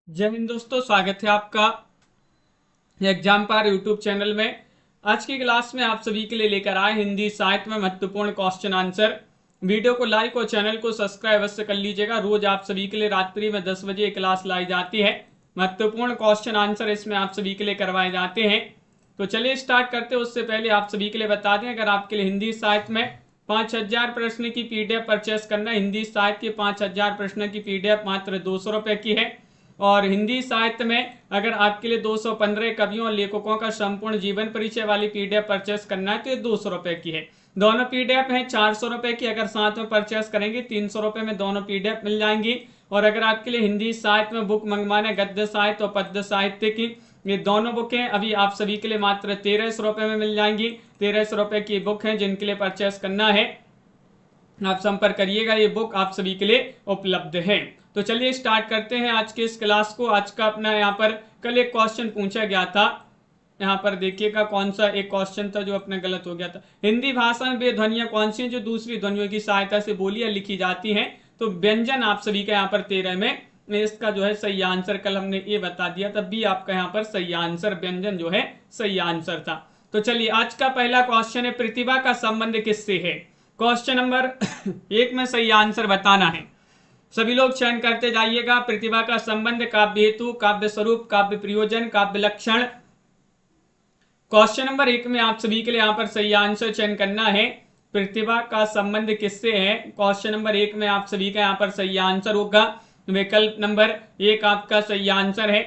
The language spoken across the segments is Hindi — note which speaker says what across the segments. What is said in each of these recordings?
Speaker 1: जय हिंद दोस्तों, स्वागत है आपका एग्जाम पार यूट्यूब चैनल में। आज की क्लास में आप सभी के लिए लेकर आए हिंदी साहित्य में महत्वपूर्ण क्वेश्चन आंसर। वीडियो को लाइक और चैनल को सब्सक्राइब अवश्य कर लीजिएगा। रोज आप सभी के लिए रात्रि में 10 बजे क्लास लाई जाती है। महत्वपूर्ण क्वेश्चन आंसर इसमें आप सभी के लिए करवाए जाते हैं। तो चलिए स्टार्ट करते हैं। उससे पहले आप सभी के लिए बता दें, अगर आपके लिए हिंदी साहित्य में 5000 प्रश्न की पीडीएफ परचेस करना है, हिंदी साहित्य के 5000 प्रश्न की पीडीएफ मात्र 200 रुपए की है। और हिंदी साहित्य में अगर आपके लिए 215 कवियों और लेखकों का संपूर्ण जीवन परिचय वाली पीडीएफ परचेस करना है तो ये 200 रुपए की है। दोनों पीडीएफ है 400 रुपए की। अगर साथ में परचेस करेंगे 300 रुपए में दोनों पीडीएफ मिल जाएंगी। और अगर आपके लिए हिंदी साहित्य में बुक मंगवाना है, गद्य साहित्य और पद्य साहित्य की, ये दोनों बुकें अभी आप सभी के लिए मात्र 1300 रुपए में मिल जाएंगी। 1300 रुपए की बुक है। जिनके लिए परचेस करना है आप संपर्क करिएगा। ये बुक आप सभी के लिए उपलब्ध है। तो चलिए स्टार्ट करते हैं आज के इस क्लास को। आज का अपना यहाँ पर कल एक क्वेश्चन पूछा गया था। यहाँ पर देखिएगा कौन सा एक क्वेश्चन था जो अपना गलत हो गया था। हिंदी भाषा में वे ध्वनियां कौन सी हैं जो दूसरी ध्वनियों की सहायता से बोली या लिखी जाती हैं। तो व्यंजन आप सभी का यहाँ पर 13 में इसका जो है सही आंसर कल हमने ये बता दिया था। बी आपका यहाँ पर सही आंसर, व्यंजन जो है सही आंसर था। तो चलिए आज का पहला क्वेश्चन है, प्रतिभा का संबंध किससे है। क्वेश्चन नंबर 1 में सही आंसर बताना है। सभी लोग चयन करते जाइएगा। प्रतिभा का संबंध काव्य हेतु, काव्य स्वरूप, काव्य प्रयोजन, काव्य लक्षण। क्वेश्चन नंबर 1 में आप सभी के लिए यहाँ पर सही आंसर चयन करना है। प्रतिभा का संबंध किससे है। क्वेश्चन नंबर 1 में आप सभी का यहाँ पर सही आंसर होगा विकल्प नंबर 1 आपका सही आंसर है।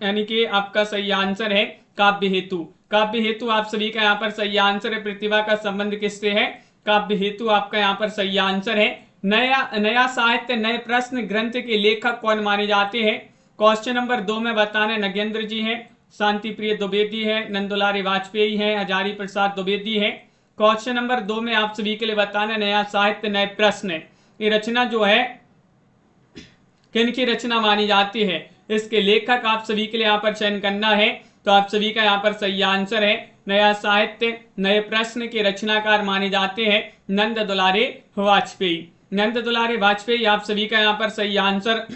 Speaker 1: यानी कि आपका सही आंसर है काव्य हेतु। काव्य हेतु आप सभी का यहाँ पर सही आंसर है। प्रतिभा का संबंध किससे है, काव्य हेतु आपका यहाँ पर सही आंसर है। नया साहित्य नए प्रश्न ग्रंथ के लेखक कौन माने जाते हैं। क्वेश्चन नंबर 2 में बताना, नगेंद्र जी हैं, शांति प्रिय द्विवेदी है, नंदुलारी वाजपेयी है, हजारी प्रसाद द्विवेदी है। क्वेश्चन नंबर 2 में आप सभी के लिए बताना, नया साहित्य नए प्रश्न, ये रचना जो है किन की रचना मानी जाती है। इसके लेखक आप सभी के लिए यहाँ पर चयन करना है। तो आप सभी का यहाँ पर सही आंसर है नया साहित्य नए प्रश्न के रचनाकार माने जाते हैं नंद दुलारे वाजपेयी। नंद दुलारे वाजपेयी आप सभी का यहाँ पर सही आंसर।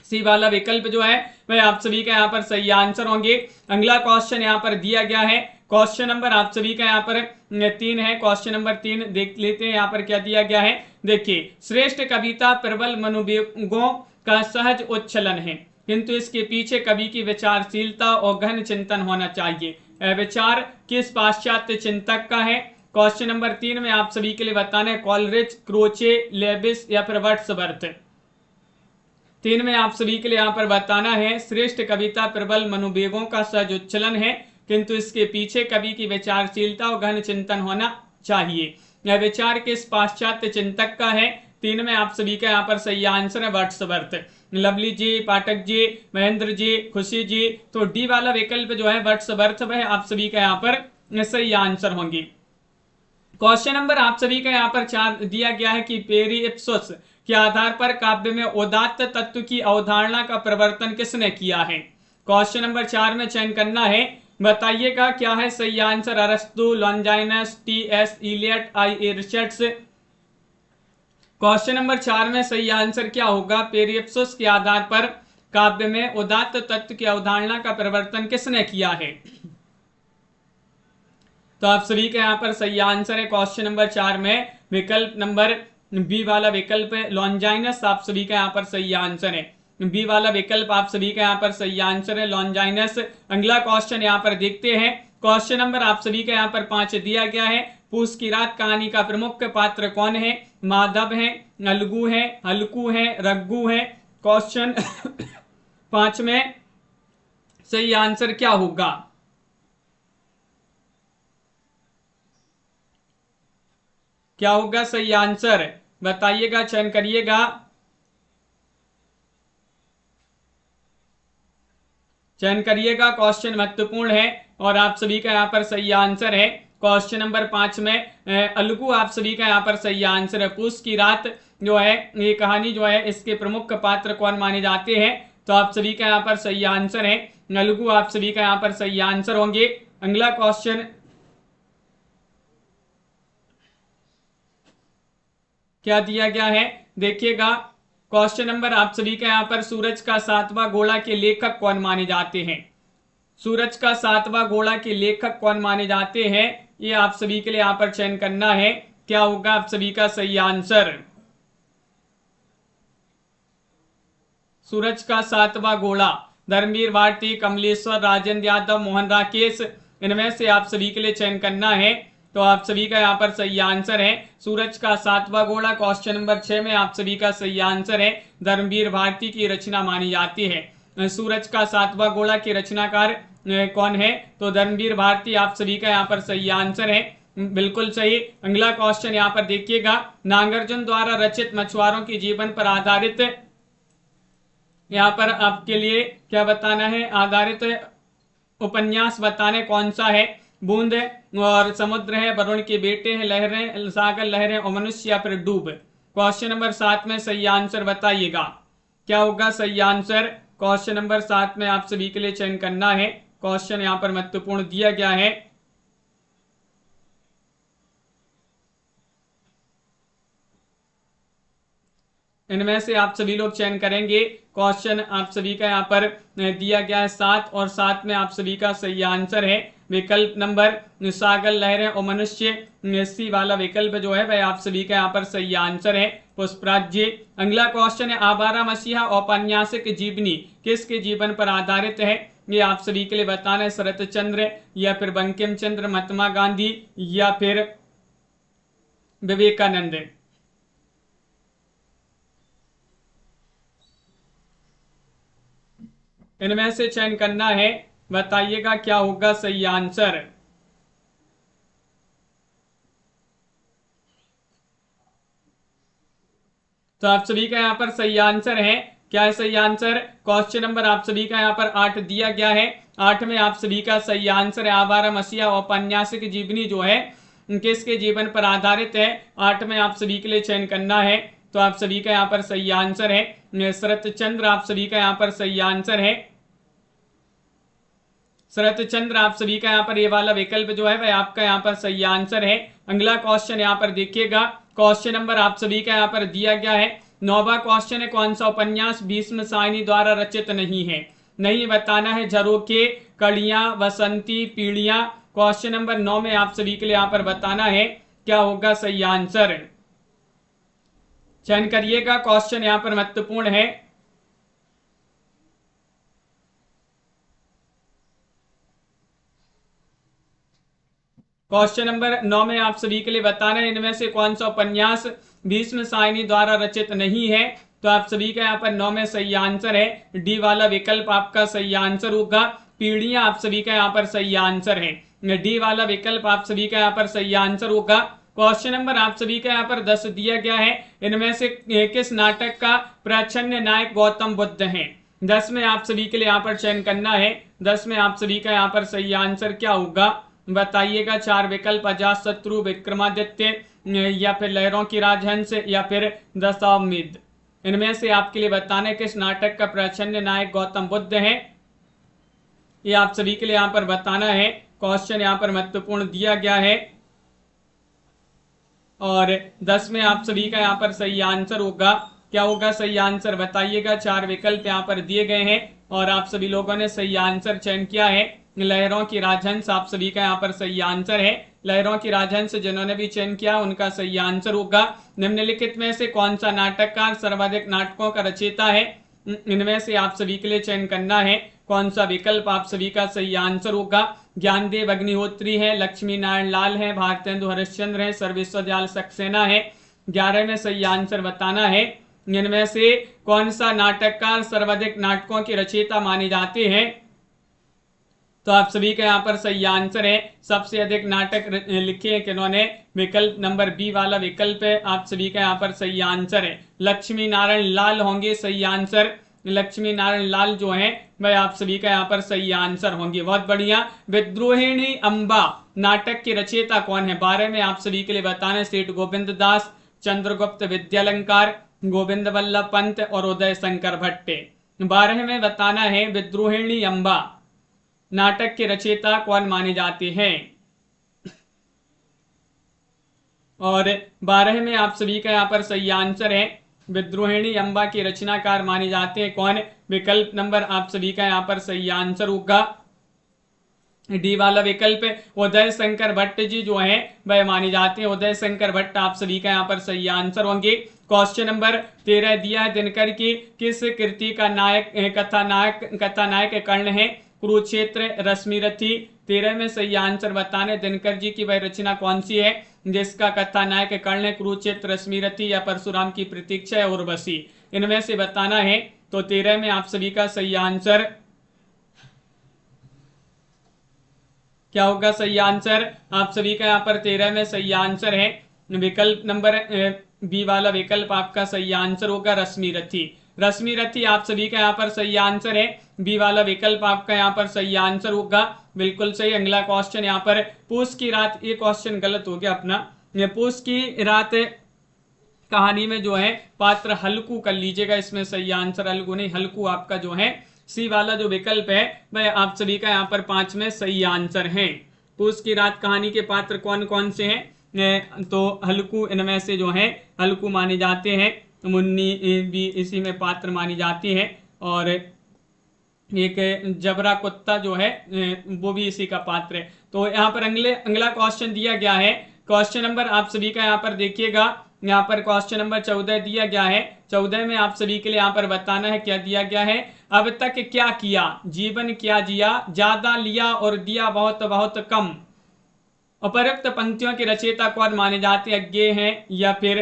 Speaker 1: सी वाला विकल्प जो है वह आप सभी का यहाँ पर सही आंसर होंगे। अगला क्वेश्चन यहाँ पर दिया गया है। क्वेश्चन नंबर आप सभी का यहाँ पर 3 है। क्वेश्चन नंबर 3 देख लेते हैं यहाँ पर क्या दिया गया है। देखिए, श्रेष्ठ कविता प्रबल मनोवेगों का सहज उच्छलन है, किंतु इसके पीछे कवि की विचारशीलता और गहन चिंतन होना चाहिए। विचार किस पाश्चात्य चिंतक का है। क्वेश्चन नंबर 3 में आप सभी के लिए बताना है कॉलरिज, क्रोचे, लेविस या फिर वर्ड्सवर्थ। 3 में आप सभी के लिए यहाँ पर बताना है श्रेष्ठ कविता प्रबल मनोवेगों का सहज उच्छलन है, किंतु इसके पीछे कवि की विचारशीलता और गहन चिंतन होना चाहिए। यह विचार किस पाश्चात्य चिंतक का है। 3 में आप सभी का यहाँ पर सही आंसर है वर्ड्सवर्थ। लवली जी, पाठक जी, महेंद्र जी, खुशी जी। तो डी वाला विकल्प जो है वर्ड्सवर्थ वह आप सभी का यहाँ पर सही आंसर होंगी। क्वेश्चन नंबर आप सभी का यहाँ पर 4 दिया गया है कि पेरिप्सस के आधार पर काव्य में उदात्त तत्व की अवधारणा का प्रवर्तन किसने किया है। क्वेश्चन नंबर 4 में चयन करना है। बताइएगा क्या है सही आंसर। अरस्तु, Longinus, T S. Eliot, I A. Richards. Question number 4 में सही आंसर क्या होगा। पेरिप्सस के आधार पर काव्य में उदात्त तत्व की अवधारणा का प्रवर्तन किसने किया है। तो आप सभी का यहाँ पर सही आंसर है क्वेश्चन नंबर 4 में विकल्प नंबर बी वाला विकल्प है लॉन्जाइनस। आप सभी का यहाँ पर सही आंसर है बी वाला विकल्प। आप सभी का यहाँ पर सही आंसर है लॉन्जाइनस। अगला क्वेश्चन यहाँ पर देखते हैं। क्वेश्चन नंबर आप सभी का यहाँ पर 5 दिया गया है। पूस की रात कहानी का प्रमुख पात्र कौन है। माधव है, अलगू है, हल्कू है, रग्गू है। क्वेश्चन 5 में सही आंसर क्या होगा। क्या होगा सही आंसर बताइएगा, चयन करिएगा। चयन करिएगा, क्वेश्चन महत्वपूर्ण है और आप सभी का यहाँ पर सही आंसर है क्वेश्चन नंबर 5 में अलगू आप सभी का यहाँ पर सही आंसर है। पूस की रात जो है ये कहानी जो है इसके प्रमुख पात्र कौन माने जाते हैं। तो आप सभी का यहाँ पर सही आंसर है अलगू। आप सभी का यहाँ पर सही आंसर होंगे। अगला क्वेश्चन क्या दिया गया है देखिएगा। क्वेश्चन नंबर आप सभी का यहाँ पर सूरज का सातवां गोला के लेखक कौन माने जाते हैं? सूरज का सातवां गोला के लेखक कौन माने जाते हैं, ये आप सभी के लिए यहाँ पर चयन करना है। क्या होगा आप सभी का सही आंसर? सूरज का सातवां गोला धर्मवीर भारती, कमलेश्वर, राजेंद्र यादव, मोहन राकेश, इनमें से आप सभी के लिए चयन करना है। तो आप सभी का यहाँ पर सही आंसर है सूरज का सातवां गोला। क्वेश्चन नंबर 6 में आप सभी का सही आंसर है धर्मवीर भारती की रचना मानी जाती है। सूरज का सातवां गोला के रचनाकार कौन है? तो धर्मवीर भारती आप सभी का यहाँ पर सही आंसर है, बिल्कुल सही। अगला क्वेश्चन यहाँ पर देखिएगा, नागार्जुन द्वारा रचित मछुआरों के जीवन पर आधारित, यहाँ पर आपके लिए क्या बताना है, आधारित उपन्यास बताने कौन सा है? बूंद और समुद्र है, वरुण के बेटे हैं, लहरें, सागर लहरें और मनुष्य या फिर डूब। क्वेश्चन नंबर 7 में सही आंसर बताइएगा, क्या होगा सही आंसर? क्वेश्चन नंबर 7 में आप सभी के लिए चयन करना है। क्वेश्चन यहाँ पर महत्वपूर्ण दिया गया है। इनमें से आप सभी लोग चयन करेंगे। क्वेश्चन आप सभी का यहाँ पर दिया गया है 7 और 7 में आप सभी का सही आंसर है विकल्प नंबर सागर लहरें और मनुष्य। सी वाला विकल्प जो है वह आप सभी का यहाँ पर सही आंसर है पुष्पराज्य। अगला क्वेश्चन है, आवारा मसीहा औपन्यासिक जीवनी किसके जीवन पर आधारित है? ये आप सभी के लिए बताना है, शरत चंद्र या फिर बंकिम चंद्र, महात्मा गांधी या फिर विवेकानंद। इनमें से चयन करना है, बताइएगा क्या होगा सही आंसर। तो आप सभी का यहाँ पर सही आंसर है, क्या है सही आंसर? क्वेश्चन नंबर आप सभी का यहाँ पर 8 दिया गया है। 8 में आप सभी का सही आंसर है आवारा मसीहा औपन्यासिक जीवनी जो है किसके जीवन पर आधारित है? 8 में आप सभी के लिए चयन करना है। तो आप सभी का यहाँ पर सही आंसर है शरत चंद्र, आप सभी का यहाँ पर सही आंसर है शरत चंद्र, आप सभी का यहाँ पर ये वाला विकल्प जो है वह आपका यहाँ पर सही आंसर है। अगला क्वेश्चन यहाँ पर देखिएगा, क्वेश्चन नंबर आप सभी का यहाँ पर दिया गया है। 9वां क्वेश्चन है, कौन सा उपन्यास भीष्म साइनी द्वारा रचित नहीं है? नहीं बताना है, झरोखे, कड़ियां, वसंती, पीढ़ियां। क्वेश्चन नंबर 9 में आप सभी के लिए यहाँ पर बताना है, क्या होगा सही आंसर? चयन करिएगा, क्वेश्चन यहाँ पर महत्वपूर्ण है। क्वेश्चन नंबर 9 में आप सभी के लिए बताना है, इनमें से कौन सा उपन्यास भीष्म साइनी द्वारा रचित नहीं है? तो आप सभी का यहाँ पर 9 में सही आंसर है डी वाला विकल्प आपका सही आंसर होगा। पीढ़ियां आप सभी का यहाँ पर सही आंसर है, डी वाला विकल्प आप सभी का यहाँ पर सही आंसर होगा। क्वेश्चन नंबर आप सभी का यहाँ पर 10 दिया गया है, इनमें से किस नाटक का प्रच्छन्न नायक गौतम बुद्ध है? 10 में आप सभी के लिए यहाँ पर चयन करना है। 10 में आप सभी का यहाँ पर सही आंसर क्या होगा बताइएगा। 4 विकल्प, अजातशत्रु, विक्रमादित्य या फिर लहरों की राजहंस या फिर दशावमेध। इनमें से आपके लिए बताना है किस नाटक का प्रच्छन्न नायक गौतम बुद्ध है, ये आप सभी के लिए यहाँ पर बताना है। क्वेश्चन यहाँ पर महत्वपूर्ण दिया गया है और 10 में आप सभी का यहाँ पर सही आंसर होगा, क्या होगा सही आंसर बताइएगा। 4 विकल्प यहाँ पर दिए गए हैं और आप सभी लोगों ने सही आंसर चयन किया है। लहरों की राजहंस आप सभी का यहाँ पर सही आंसर है। लहरों की राजहंस जिन्होंने भी चयन किया उनका सही आंसर होगा। निम्नलिखित में से कौन सा नाटककार सर्वाधिक नाटकों का रचयिता है? इनमें से आप सभी के लिए चयन करना है, कौन सा विकल्प आप सभी का सही आंसर होगा। ज्ञानदेव अग्निहोत्री है, लक्ष्मी नारायण लाल है, भारतेंदु हरिश्चंद्र है, सर्वेश्वर दयाल सक्सेना है। 11 में सही आंसर बताना है, इनमें से कौन सा नाटककार सर्वाधिक नाटकों के रचयिता माने जाते हैं? तो आप सभी का यहाँ पर सही आंसर है सबसे अधिक नाटक लिखे हैं किन्होंने? विकल्प नंबर बी वाला विकल्प है आप सभी का यहाँ पर सही आंसर है लक्ष्मी नारायण लाल होंगे सही आंसर। लक्ष्मी नारायण लाल जो है वह आप सभी का यहाँ पर सही आंसर होंगे। बहुत बढ़िया। विद्रोहिणी अम्बा नाटक के रचयिता कौन है? 12 में आप सभी के लिए बताना है सेठ गोविंद दास, चंद्रगुप्त विद्यालंकार, गोविंद वल्लभ पंत और उदय शंकर भट्ट। 12 में बताना है विद्रोहिणी अम्बा नाटक के रचयिता कौन माने जाते हैं। और 12 में आप सभी का यहाँ पर सही आंसर है विद्रोहिणी अम्बा के रचनाकार माने जाते हैं कौन? विकल्प नंबर आप सभी का यहाँ पर सही आंसर होगा डी वाला विकल्प उदय शंकर भट्ट जी जो हैं वह माने जाते हैं उदय शंकर भट्ट आप सभी का यहाँ पर सही आंसर होंगे। क्वेश्चन नंबर 13 दिया है दिनकर की किस कृति का कथानायक कर्ण है? कुरुक्षेत्र, रश्मिरथी। 13 में सही आंसर बताने दिनकर जी की वह रचना कौन सी है जिसका कथानायक कर्ण है? कुरुक्षेत्र, रश्मिरथी या परशुराम की प्रतीक्षा है उर्वशी। इनमें से बताना है। तो 13 में आप सभी का सही आंसर क्या होगा? सही आंसर आप सभी का यहाँ पर 13 में सही आंसर है विकल्प नंबर बी वाला विकल्प आपका सही आंसर होगा रश्मिरथी। रश्मिरथी आप सभी का यहाँ पर सही आंसर है। बी वाला विकल्प आपका यहाँ पर सही आंसर होगा, बिल्कुल सही। अगला क्वेश्चन यहाँ पर पूस की रात, ये क्वेश्चन गलत हो गया अपना। पूस की रात कहानी में जो है पात्र हल्कू कर लीजिएगा, इसमें सही आंसर हल्कू नहीं, हल्कू आपका जो है सी वाला जो विकल्प है वह आप सभी का यहाँ पर 5 में सही आंसर है। पूस की रात कहानी के पात्र कौन कौन से हैं? तो हल्कू इनमें से जो है हल्कू माने जाते हैं, मुन्नी भी इसी में पात्र मानी जाती है, और एक जबरा कुत्ता जो है वो भी इसी का पात्र है। तो यहाँ पर अगला क्वेश्चन दिया गया है। क्वेश्चन नंबर आप सभी का यहाँ पर देखिएगा, यहाँ पर क्वेश्चन नंबर 14 दिया गया है। 14 में आप सभी के लिए यहाँ पर बताना है क्या दिया गया है। अब तक क्या किया, जीवन क्या जिया, ज्यादा लिया और दिया बहुत बहुत कम। उपरोक्त पंक्तियों के रचयिता कौन माने जाते हैं? अज्ञे हैं या फिर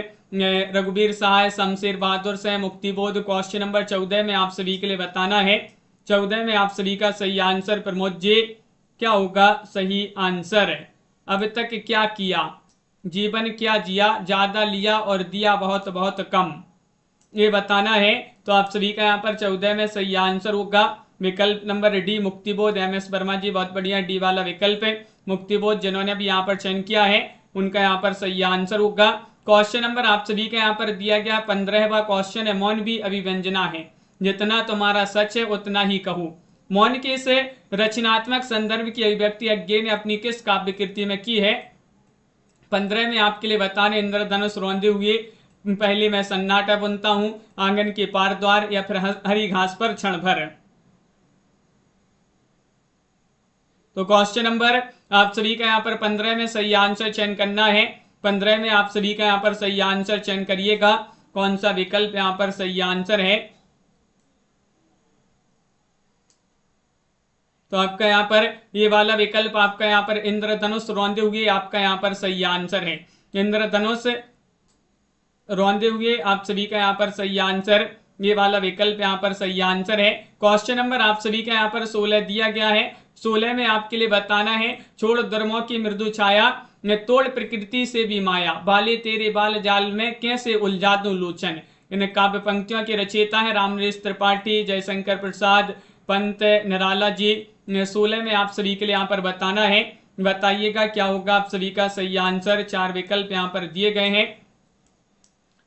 Speaker 1: रघुवीर सहाय, शमशेर बहादुर से, मुक्तिबोध। क्वेश्चन नंबर 14 में आप सभी के लिए बताना है। 14 में आप सभी का सही आंसर प्रमोद जी क्या होगा? सही आंसर अब तक क्या किया, जीवन क्या जिया, ज्यादा लिया और दिया बहुत बहुत कम, ये बताना है। तो आप सभी का यहाँ पर 14 में सही आंसर होगा विकल्प number D Muktibodh. M S Verma ji बहुत बढ़िया, डी वाला विकल्प है मुक्तिबोध। जिन्होंने भी यहाँ पर चयन किया है उनका यहाँ पर सही आंसर होगा। क्वेश्चन नंबर आप सभी का यहाँ पर दिया गया 15वां क्वेश्चन है, मौन भी अभिव्यंजना है, जितना तुम्हारा सच है उतना ही कहूँ। मौन के इस रचनात्मक संदर्भ की अभिव्यक्ति अज्ञे ने अपनी किस काव्य कृति में की है? 15 में आपके लिए बताने इंद्रधनुष रौंदे हुए, पहले मैं सन्नाटा बुनता हूं, आंगन के पार द्वार, या फिर हरी घास पर क्षण भर। तो क्वेश्चन नंबर आप सभी का यहाँ पर 15 में सही आंसर चयन करना है। 15 में आप सभी का यहाँ पर सही आंसर चयन करिएगा, कौन सा विकल्प यहाँ पर सही आंसर है। तो आपका यहाँ पर ये वाला विकल्प आपका यहाँ पर इंद्रधनुष रौंदे हुए आपका यहाँ पर सही आंसर है। इंद्रधनुष रौंदे हुए आप सभी का यहाँ पर सही आंसर, ये वाला विकल्प यहाँ पर सही आंसर है। क्वेश्चन नंबर आप सभी का यहाँ पर 16 दिया गया है। 16 में आपके लिए बताना है, छोड़ दुर्मों की मृदु छाया, तोड़ प्रकृति से भी माया, बाले तेरे बाल जाल में कैसे उलझा दूं लोचन। इन काव्य पंक्तियों के रचयिता है रामनरेश त्रिपाठी, जयशंकर प्रसाद, पंत, निराला जी। 16 में आप सभी के लिए यहाँ पर बताना है, बताइएगा क्या होगा आप सभी का सही आंसर। 4 विकल्प यहाँ पर दिए गए हैं,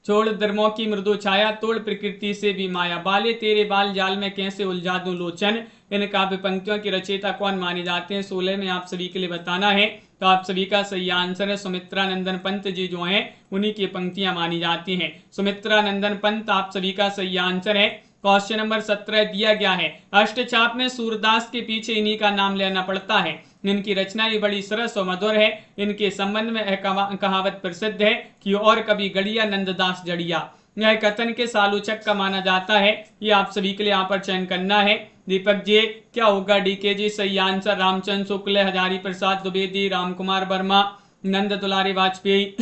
Speaker 1: छोड़ दुर्मों की मृदु छाया, तोड़ प्रकृति से भी माया, बाले तेरे बाल जाल में कैसे उलझा दूं लोचन। इन काव्य पंक्तियों के रचयिता कौन माने जाते हैं? 16 में आप सभी के लिए बताना है। तो आप सभी का सही आंसर है सुमित्रा नंदन पंत जी जो हैं उन्हीं की पंक्तियां मानी जाती हैं। सुमित्रा नंदन पंत आप सभी का सही आंसर है। क्वेश्चन नंबर 17 दिया गया है, अष्टचाप में सूरदास के पीछे इन्हीं का नाम लेना पड़ता है, इनकी रचना भी बड़ी सरस और मधुर है, इनके संबंध में कहावत प्रसिद्ध है कि और कभी गड़िया नंददास जड़िया। यह कथन के सालूचक का माना जाता है। ये आप सभी के लिए यहाँ पर चयन करना है। दीपक जी क्या होगा? डीके जी सही आंसर। रामचंद्र शुक्ल, हजारी प्रसाद द्विवेदी, रामकुमार वर्मा, नंद दुलारी वाजपेयी।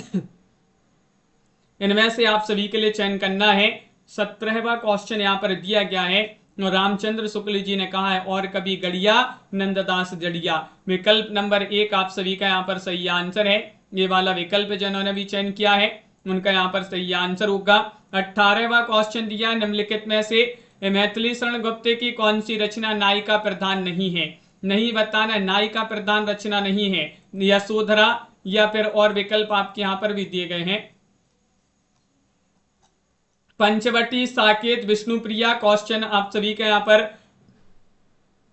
Speaker 1: इनमें से आप सभी के लिए चयन करना है। 17वां क्वेश्चन यहाँ पर दिया गया है, रामचंद्र शुक्ल जी ने कहा है और कभी गड़िया नंददास जड़िया। विकल्प नंबर 1 आप सभी का यहाँ पर सही आंसर है। ये वाला विकल्प जिन्होंने भी चयन किया है उनका यहाँ पर सही आंसर होगा। 18वां क्वेश्चन दिया, निम्नलिखित में से मैथिली शरण गुप्त की कौन सी रचना नायिका प्रधान नहीं है? नहीं बताना, नायिका प्रधान रचना नहीं है, यशोधरा या फिर और विकल्प आपके यहाँ पर भी दिए गए हैं। पंचवटी, साकेत, विष्णुप्रिया। क्वेश्चन आप सभी का यहाँ पर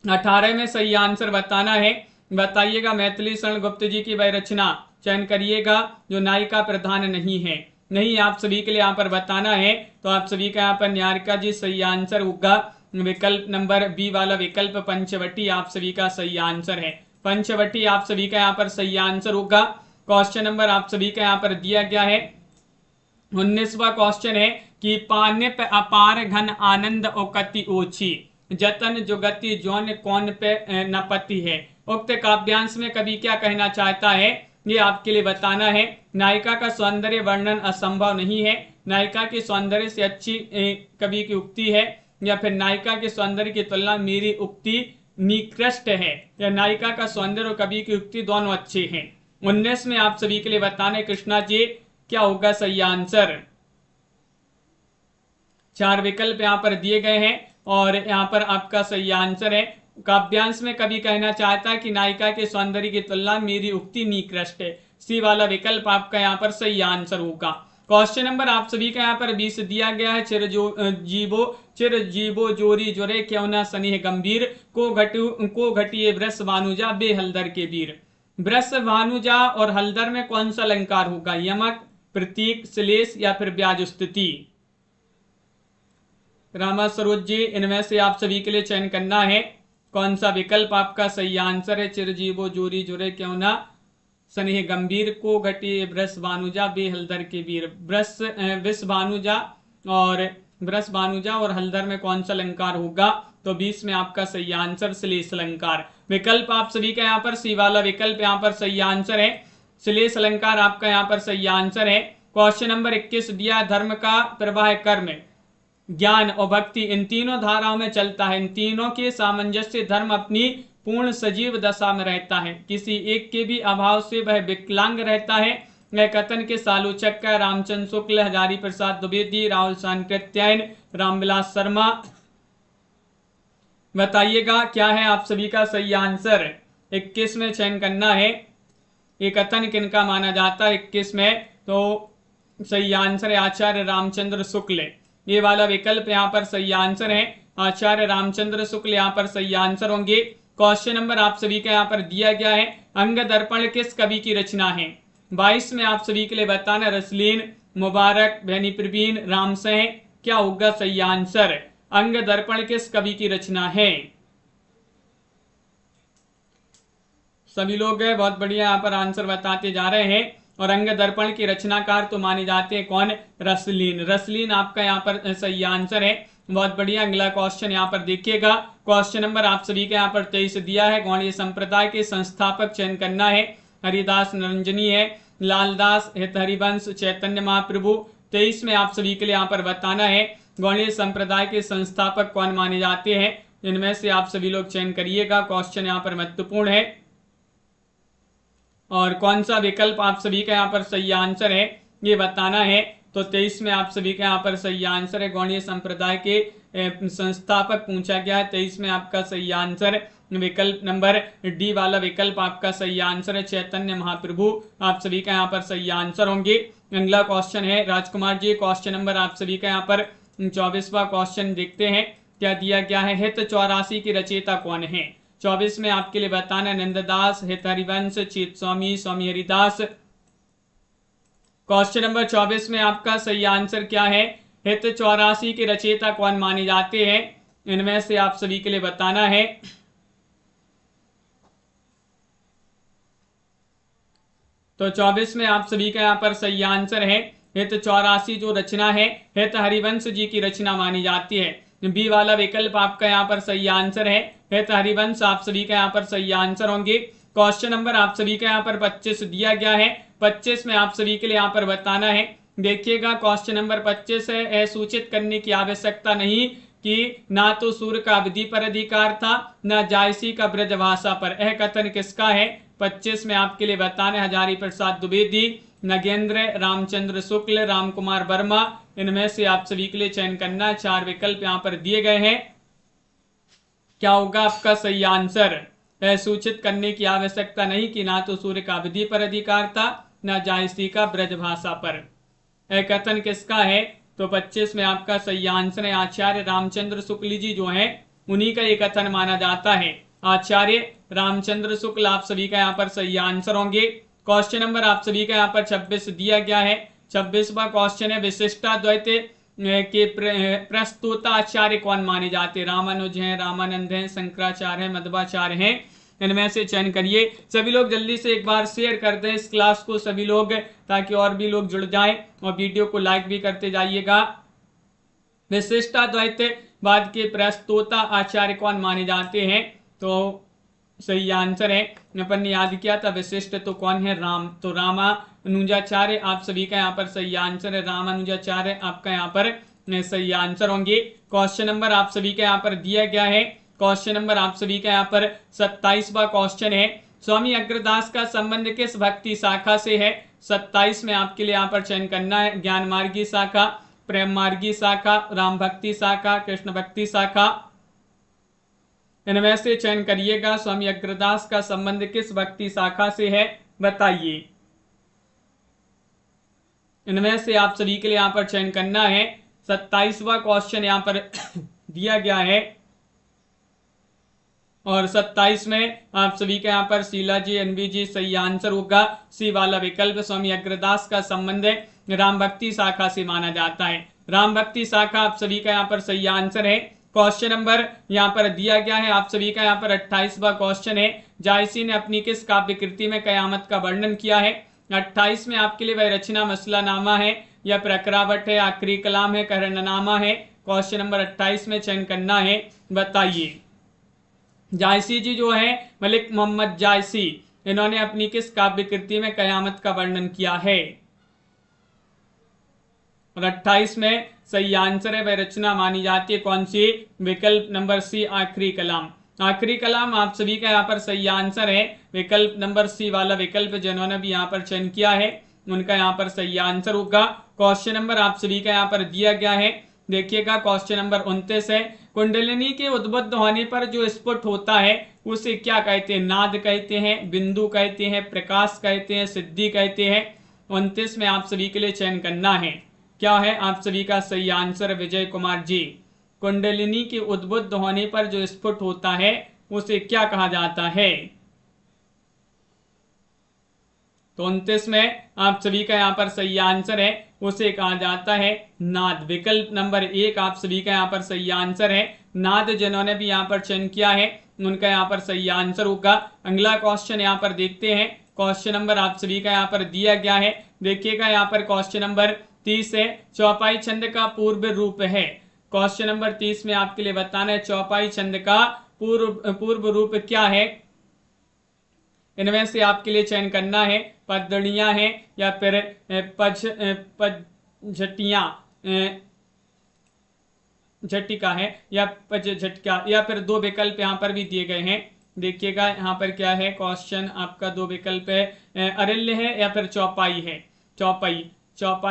Speaker 1: 18 में सही आंसर बताना है। बताइएगा मैथिली शरण गुप्त जी की वह रचना चयन करिएगा जो नायिका प्रधान नहीं है। नहीं आप सभी के लिए यहाँ पर बताना है। तो आप सभी का यहाँ पर निहारिका जी सही आंसर होगा विकल्प नंबर बी वाला विकल्प पंचवटी आप सभी का सही आंसर है। पंचवटी आप सभी का यहाँ पर सही आंसर होगा। क्वेश्चन नंबर आप सभी का यहाँ पर दिया गया है 19वां क्वेश्चन है कि पानिप अपार घन आनंद औकति ओछी जतन जुगति जौन कौन पे नपति है। उक्त काव्यांश में कवि क्या कहना चाहता है ये आपके लिए बताना है। नायिका का सौंदर्य वर्णन असंभव नहीं है, नायिका के सौंदर्य से अच्छी कवि की उक्ति है, या फिर नायिका के सौंदर्य की तुलना मेरी उक्ति निकृष्ट है, या नायिका का सौंदर्य और कवि की उक्ति दोनों अच्छे हैं। 19 में आप सभी के लिए बताने कृष्णा जी क्या होगा सही आंसर। 4 विकल्प यहाँ पर दिए गए हैं और यहाँ पर आपका सही आंसर है। काव्यांश में कवि कहना चाहता है कि नायिका के सौंदर्य की तुलना मेरी उक्ति निकृष्ट है। सी वाला विकल्प आपका यहाँ पर सही आंसर होगा। क्वेश्चन नंबर आप सभी का यहाँ पर 20 दिया गया है। चिर जीवो जोरी जोरे क्यों ना सनिह गंभीर को घटिए वृष भानुजा बे हलदर के वीर। वृष भानुजा और हलदर में कौन सा अलंकार होगा, यमक, प्रतीक, श्लेष या फिर ब्याज स्तुति। रामा सरोज जी इनमें से आप सभी के लिए चयन करना है कौन सा विकल्प आपका सही आंसर है। चिरजीवो जोरी जुरे क्यों ना सनिह गंभीर को घटी वृष भानुजा बे हलदर के वीर। वृष भानुजा और हलदर में कौन सा अलंकार होगा, तो 20 में आपका सही आंसर श्लेष अलंकार। विकल्प आप सभी का यहाँ पर सी वाला विकल्प यहाँ पर सही आंसर है। श्लेष अलंकार आपका यहाँ पर सही आंसर है। क्वेश्चन नंबर 21 दिया धर्म का प्रवाह कर्म ज्ञान और भक्ति इन तीनों धाराओं में चलता है, इन तीनों के सामंजस्य धर्म अपनी पूर्ण सजीव दशा में रहता है, किसी एक के भी अभाव से वह विकलांग रहता है। यह कथन के सालोचक का रामचंद्र शुक्ल, हजारी प्रसाद द्विवेदी, राहुल सांकृत्यायन, रामविलास शर्मा। बताइएगा क्या है आप सभी का सही आंसर। 21 में चयन करना है। ये कथन किनका माना जाता है 21 में, तो सही आंसर है आचार्य रामचंद्र शुक्ल। ये वाला विकल्प यहाँ पर सही आंसर है, आचार्य रामचंद्र शुक्ल यहाँ पर सही आंसर होंगे। क्वेश्चन नंबर आप सभी का यहाँ पर दिया गया है अंग दर्पण किस कवि की रचना है। 22 में आप सभी के लिए बताना रसलीन, मुबारक, भैनी प्रवीण, रामसह क्या होगा सही आंसर। अंग दर्पण किस कवि की रचना है। सभी लोग बहुत बढ़िया यहाँ पर आंसर बताते जा रहे हैं। और अंग दर्पण के रचनाकार तो माने जाते हैं कौन, रसलीन। रसलीन आपका यहाँ पर सही आंसर है। बहुत बढ़िया। अगला क्वेश्चन यहाँ पर देखिएगा। क्वेश्चन नंबर आप सभी के यहाँ पर 23 दिया है। गौड़ीय संप्रदाय के संस्थापक चयन करना है। हरिदास निरंजनी है, लालदास, हरिवंश, चैतन्य महाप्रभु। 23 में आप सभी के लिए यहाँ पर बताना है गौड़ीय संप्रदाय के संस्थापक कौन माने जाते हैं। इनमें से आप सभी लोग चयन करिएगा। क्वेश्चन यहाँ पर महत्वपूर्ण है और कौन सा विकल्प आप सभी का यहाँ पर सही आंसर है ये बताना है। तो 23 में आप सभी का यहाँ पर सही आंसर है। गौड़ीय संप्रदाय के संस्थापक पूछा गया है। 23 में आपका सही आंसर विकल्प नंबर डी वाला विकल्प आपका सही आंसर है, चैतन्य महाप्रभु। आप सभी का यहाँ पर सही आंसर होंगे। अगला क्वेश्चन है राजकुमार जी। क्वेश्चन नंबर आप सभी का यहाँ पर 24वां क्वेश्चन देखते हैं क्या दिया गया है। हित 84 की रचयिता कौन है। 24 में आपके लिए बताना नंददास, हित हरिवंश, चित स्वामी, स्वामी हरिदास। क्वेश्चन नंबर 24 में आपका सही आंसर क्या है। हित 84 के रचयिता कौन माने जाते हैं, इनमें से आप सभी के लिए बताना है। तो 24 में आप सभी का यहाँ पर सही आंसर है हित 84 जो रचना है हित हरिवंश जी की रचना मानी जाती है। बी वाला विकल्प आपका यहाँ पर सही आंसर है हित हरिवंश। आप सभी का यहाँ पर सही आंसर होंगे। क्वेश्चन नंबर आप सभी का यहाँ पर 25 दिया गया है। 25 में आप सभी के लिए यहाँ पर बताना है। देखिएगा क्वेश्चन नंबर 25 है। यह सूचित करने की आवश्यकता नहीं कि ना तो सूर्य का अवधि पर अधिकार था ना जायसी का ब्रजभाषा पर। यह कथन किसका है। 25 में आपके लिए बताना हजारी प्रसाद द्विवेदी, नगेंद्र, रामचंद्र शुक्ल, राम कुमार वर्मा। इनमें से आप सभी के लिए चयन करना। 4 विकल्प यहाँ पर दिए गए हैं। क्या होगा आपका सही आंसर। सूचित करने की आवश्यकता नहीं कि ना तो सूर्य का अवधि पर अधिकार था ना जायसी का ब्रजभाषा पर। कथन किसका है। तो 25 में आपका सही आंसर है आचार्य रामचंद्र शुक्ल जी जो है उन्हीं का ये कथन माना जाता है। आचार्य रामचंद्र शुक्ल आप सभी का यहाँ पर सही आंसर होंगे। क्वेश्चन नंबर आप सभी का यहाँ पर 26 दिया गया है। 26वां क्वेश्चन है विशिष्टाद्वैत के प्रस्तुता आचार्य कौन माने जाते? रामानुज हैं, रामानंद हैं, शंकराचार्य हैं, मध्वाचार्य हैं। इनमें से चयन करिए। सभी लोग जल्दी से एक बार शेयर कर दें इस क्लास को सभी लोग, ताकि और भी लोग जुड़ जाएं, और वीडियो को लाइक भी करते जाइएगा। विशिष्टाद्वैतवाद के प्रस्तोता आचार्य कौन माने जाते हैं? तो सही आंसर है, अपन ने याद किया था विशिष्ट तो कौन है? राम। तो रामानुजाचार्य आप सभी का यहाँ पर सही आंसर है। रामानुजाचार्य आपका यहाँ पर सही आंसर होंगे। क्वेश्चन नंबर आप सभी का यहाँ पर दिया गया है। क्वेश्चन नंबर आप सभी का यहाँ पर 27वां क्वेश्चन है, स्वामी अग्रदास का संबंध किस भक्ति शाखा से है? 27 में आपके लिए यहाँ पर चयन करना है। ज्ञान मार्गी शाखा, प्रेम मार्गी शाखा, राम भक्ति शाखा, कृष्ण भक्ति शाखा। इनमें से चयन करिएगा। स्वामी अग्रदास का संबंध किस भक्ति शाखा से है, बताइए। इनमें से आप सभी के लिए यहाँ पर चयन करना है। 27वां क्वेश्चन यहाँ पर दिया गया है, और 27 में आप सभी के यहाँ पर शीला जी, एनबी जी, सही आंसर होगा सी वाला विकल्प। स्वामी अग्रदास का संबंध राम भक्ति शाखा से माना जाता है। राम भक्ति शाखा आप सभी का यहाँ पर सही आंसर है। क्वेश्चन नंबर यहाँ पर दिया गया है आप सभी का यहाँ पर 28वां क्वेश्चन है, जायसी ने अपनी किस काव्य कृति में कयामत का वर्णन किया है? 28 में आपके लिए वह रचना मसलानामा है, या प्रकरावट है, आखिरी कलाम है, करनामा है? क्वेश्चन नंबर 28 में चयन करना है, बताइए। जायसी जी जो है मलिक मोहम्मद जायसी, इन्होंने अपनी किस काव्य कृति में कयामत का वर्णन किया है? और 28 में सही आंसर है, वह रचना मानी जाती है कौन सी? विकल्प नंबर सी, आखिरी कलाम। आखिरी कलाम आप सभी का यहाँ पर सही आंसर है। विकल्प नंबर सी वाला विकल्प जिन्होंने भी यहाँ पर चयन किया है उनका यहाँ पर सही आंसर होगा। क्वेश्चन नंबर आप सभी का यहाँ पर दिया गया है, देखिएगा। क्वेश्चन नंबर 29 है, कुंडलिनी के उद्बुद्ध होने पर जो स्फुट होता है उसे क्या कहते हैं? नाद कहते हैं, बिंदु कहते हैं, प्रकाश कहते हैं, सिद्धि कहते हैं? 29 में आप सभी के लिए चयन करना है। क्या है आप सभी का सही आंसर? विजय कुमार जी, कुंडलिनी के उद्बुद्ध होने पर जो स्फुट होता है उसे क्या कहा जाता है? तो 29 में आप सभी का यहाँ पर सही आंसर है, उसे कहा जाता है नाद। विकल्प नंबर 1 आप सभी का यहाँ पर सही आंसर है। नाद जिन्होंने भी यहाँ पर चयन किया है उनका यहाँ पर सही आंसर होगा। अगला क्वेश्चन यहाँ पर देखते हैं। क्वेश्चन नंबर आप सभी का यहाँ पर दिया गया है, देखिएगा। यहाँ पर क्वेश्चन नंबर 30 है, चौपाई छंद का पूर्व रूप है। क्वेश्चन नंबर 30 में आपके लिए बताना है चौपाई छंद का पूर्व रूप क्या है? इनमें से आपके लिए चयन करना है, पदड़ियां हैं, या फिर पझटियां, झटिका है, या पझटका, या फिर दो विकल्प यहाँ पर भी दिए गए हैं। देखिएगा यहाँ पर क्या है क्वेश्चन आपका, दो विकल्प है, अरिल्य है या फिर चौपाई है। चौपाई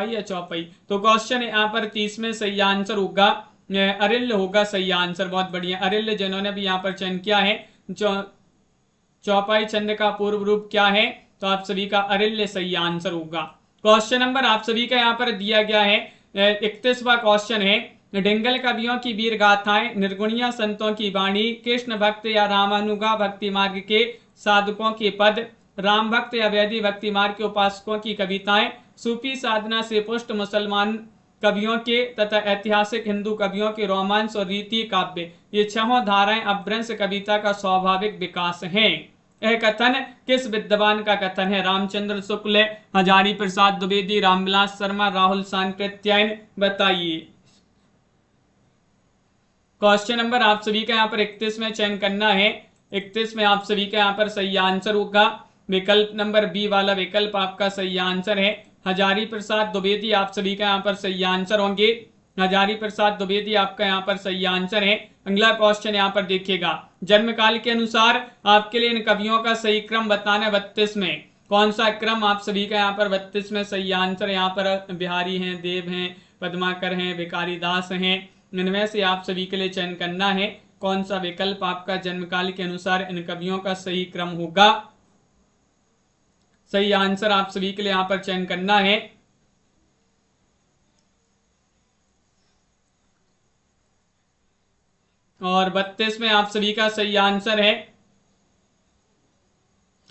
Speaker 1: या चौपाई। तो क्वेश्चन यहाँ पर 30 में सही आंसर होगा अरिल्य होगा सही आंसर। बहुत बढ़िया, अरिल्य जिन्होंने भी यहाँ पर चयन किया है। चौपाई छंद का पूर्व रूप क्या है? तो आप सभी का अरिल्य सही आंसर होगा। क्वेश्चन नंबर आप सभी का यहाँ पर दिया गया है 31वां क्वेश्चन है, डिंगल कवियों की वीर गाथाएं, निर्गुणिया संतों की वाणी, कृष्ण भक्त या रामानुगा भक्ति मार्ग के साधकों के पद, राम भक्त या वैदी भक्ति मार्ग के उपासकों की कविताएं, सूफी साधना से पुष्ट मुसलमान कवियों के तथा ऐतिहासिक हिंदू कवियों के रोमांस और रीति काव्य, ये छहों धाराएं अपभ्रंश कविता का स्वाभाविक विकास हैं। यह कथन किस विद्वान का कथन है? रामचंद्र शुक्ल, हजारी प्रसाद द्विवेदी, रामविलास शर्मा, राहुल सांकृत्यायन? बताइए। क्वेश्चन नंबर आप सभी का यहाँ पर 31 में चयन करना है। 31 में आप सभी का यहाँ पर सही आंसर होगा विकल्प नंबर बी वाला विकल्प आपका सही आंसर है। हजारी प्रसाद द्विवेदी आप सभी का यहाँ पर सही आंसर होंगे। हजारी प्रसाद द्विवेदी आपका यहाँ पर सही आंसर है। अगला क्वेश्चन यहाँ पर देखिएगा, जन्म काल के अनुसार आपके लिए इन कवियों का सही क्रम बताना है। 32 में कौन सा क्रम आप सभी का यहाँ पर 32 में सही आंसर? यहाँ पर बिहारी हैं, देव हैं, पद्माकर हैं, भिखारी दास हैं। इनमें से आप सभी के लिए चयन करना है कौन सा विकल्प आपका जन्मकाल के अनुसार इन कवियों का सही क्रम होगा। सही आंसर आप सभी के लिए यहां पर चयन करना है। और 32 में आप सभी का सही आंसर है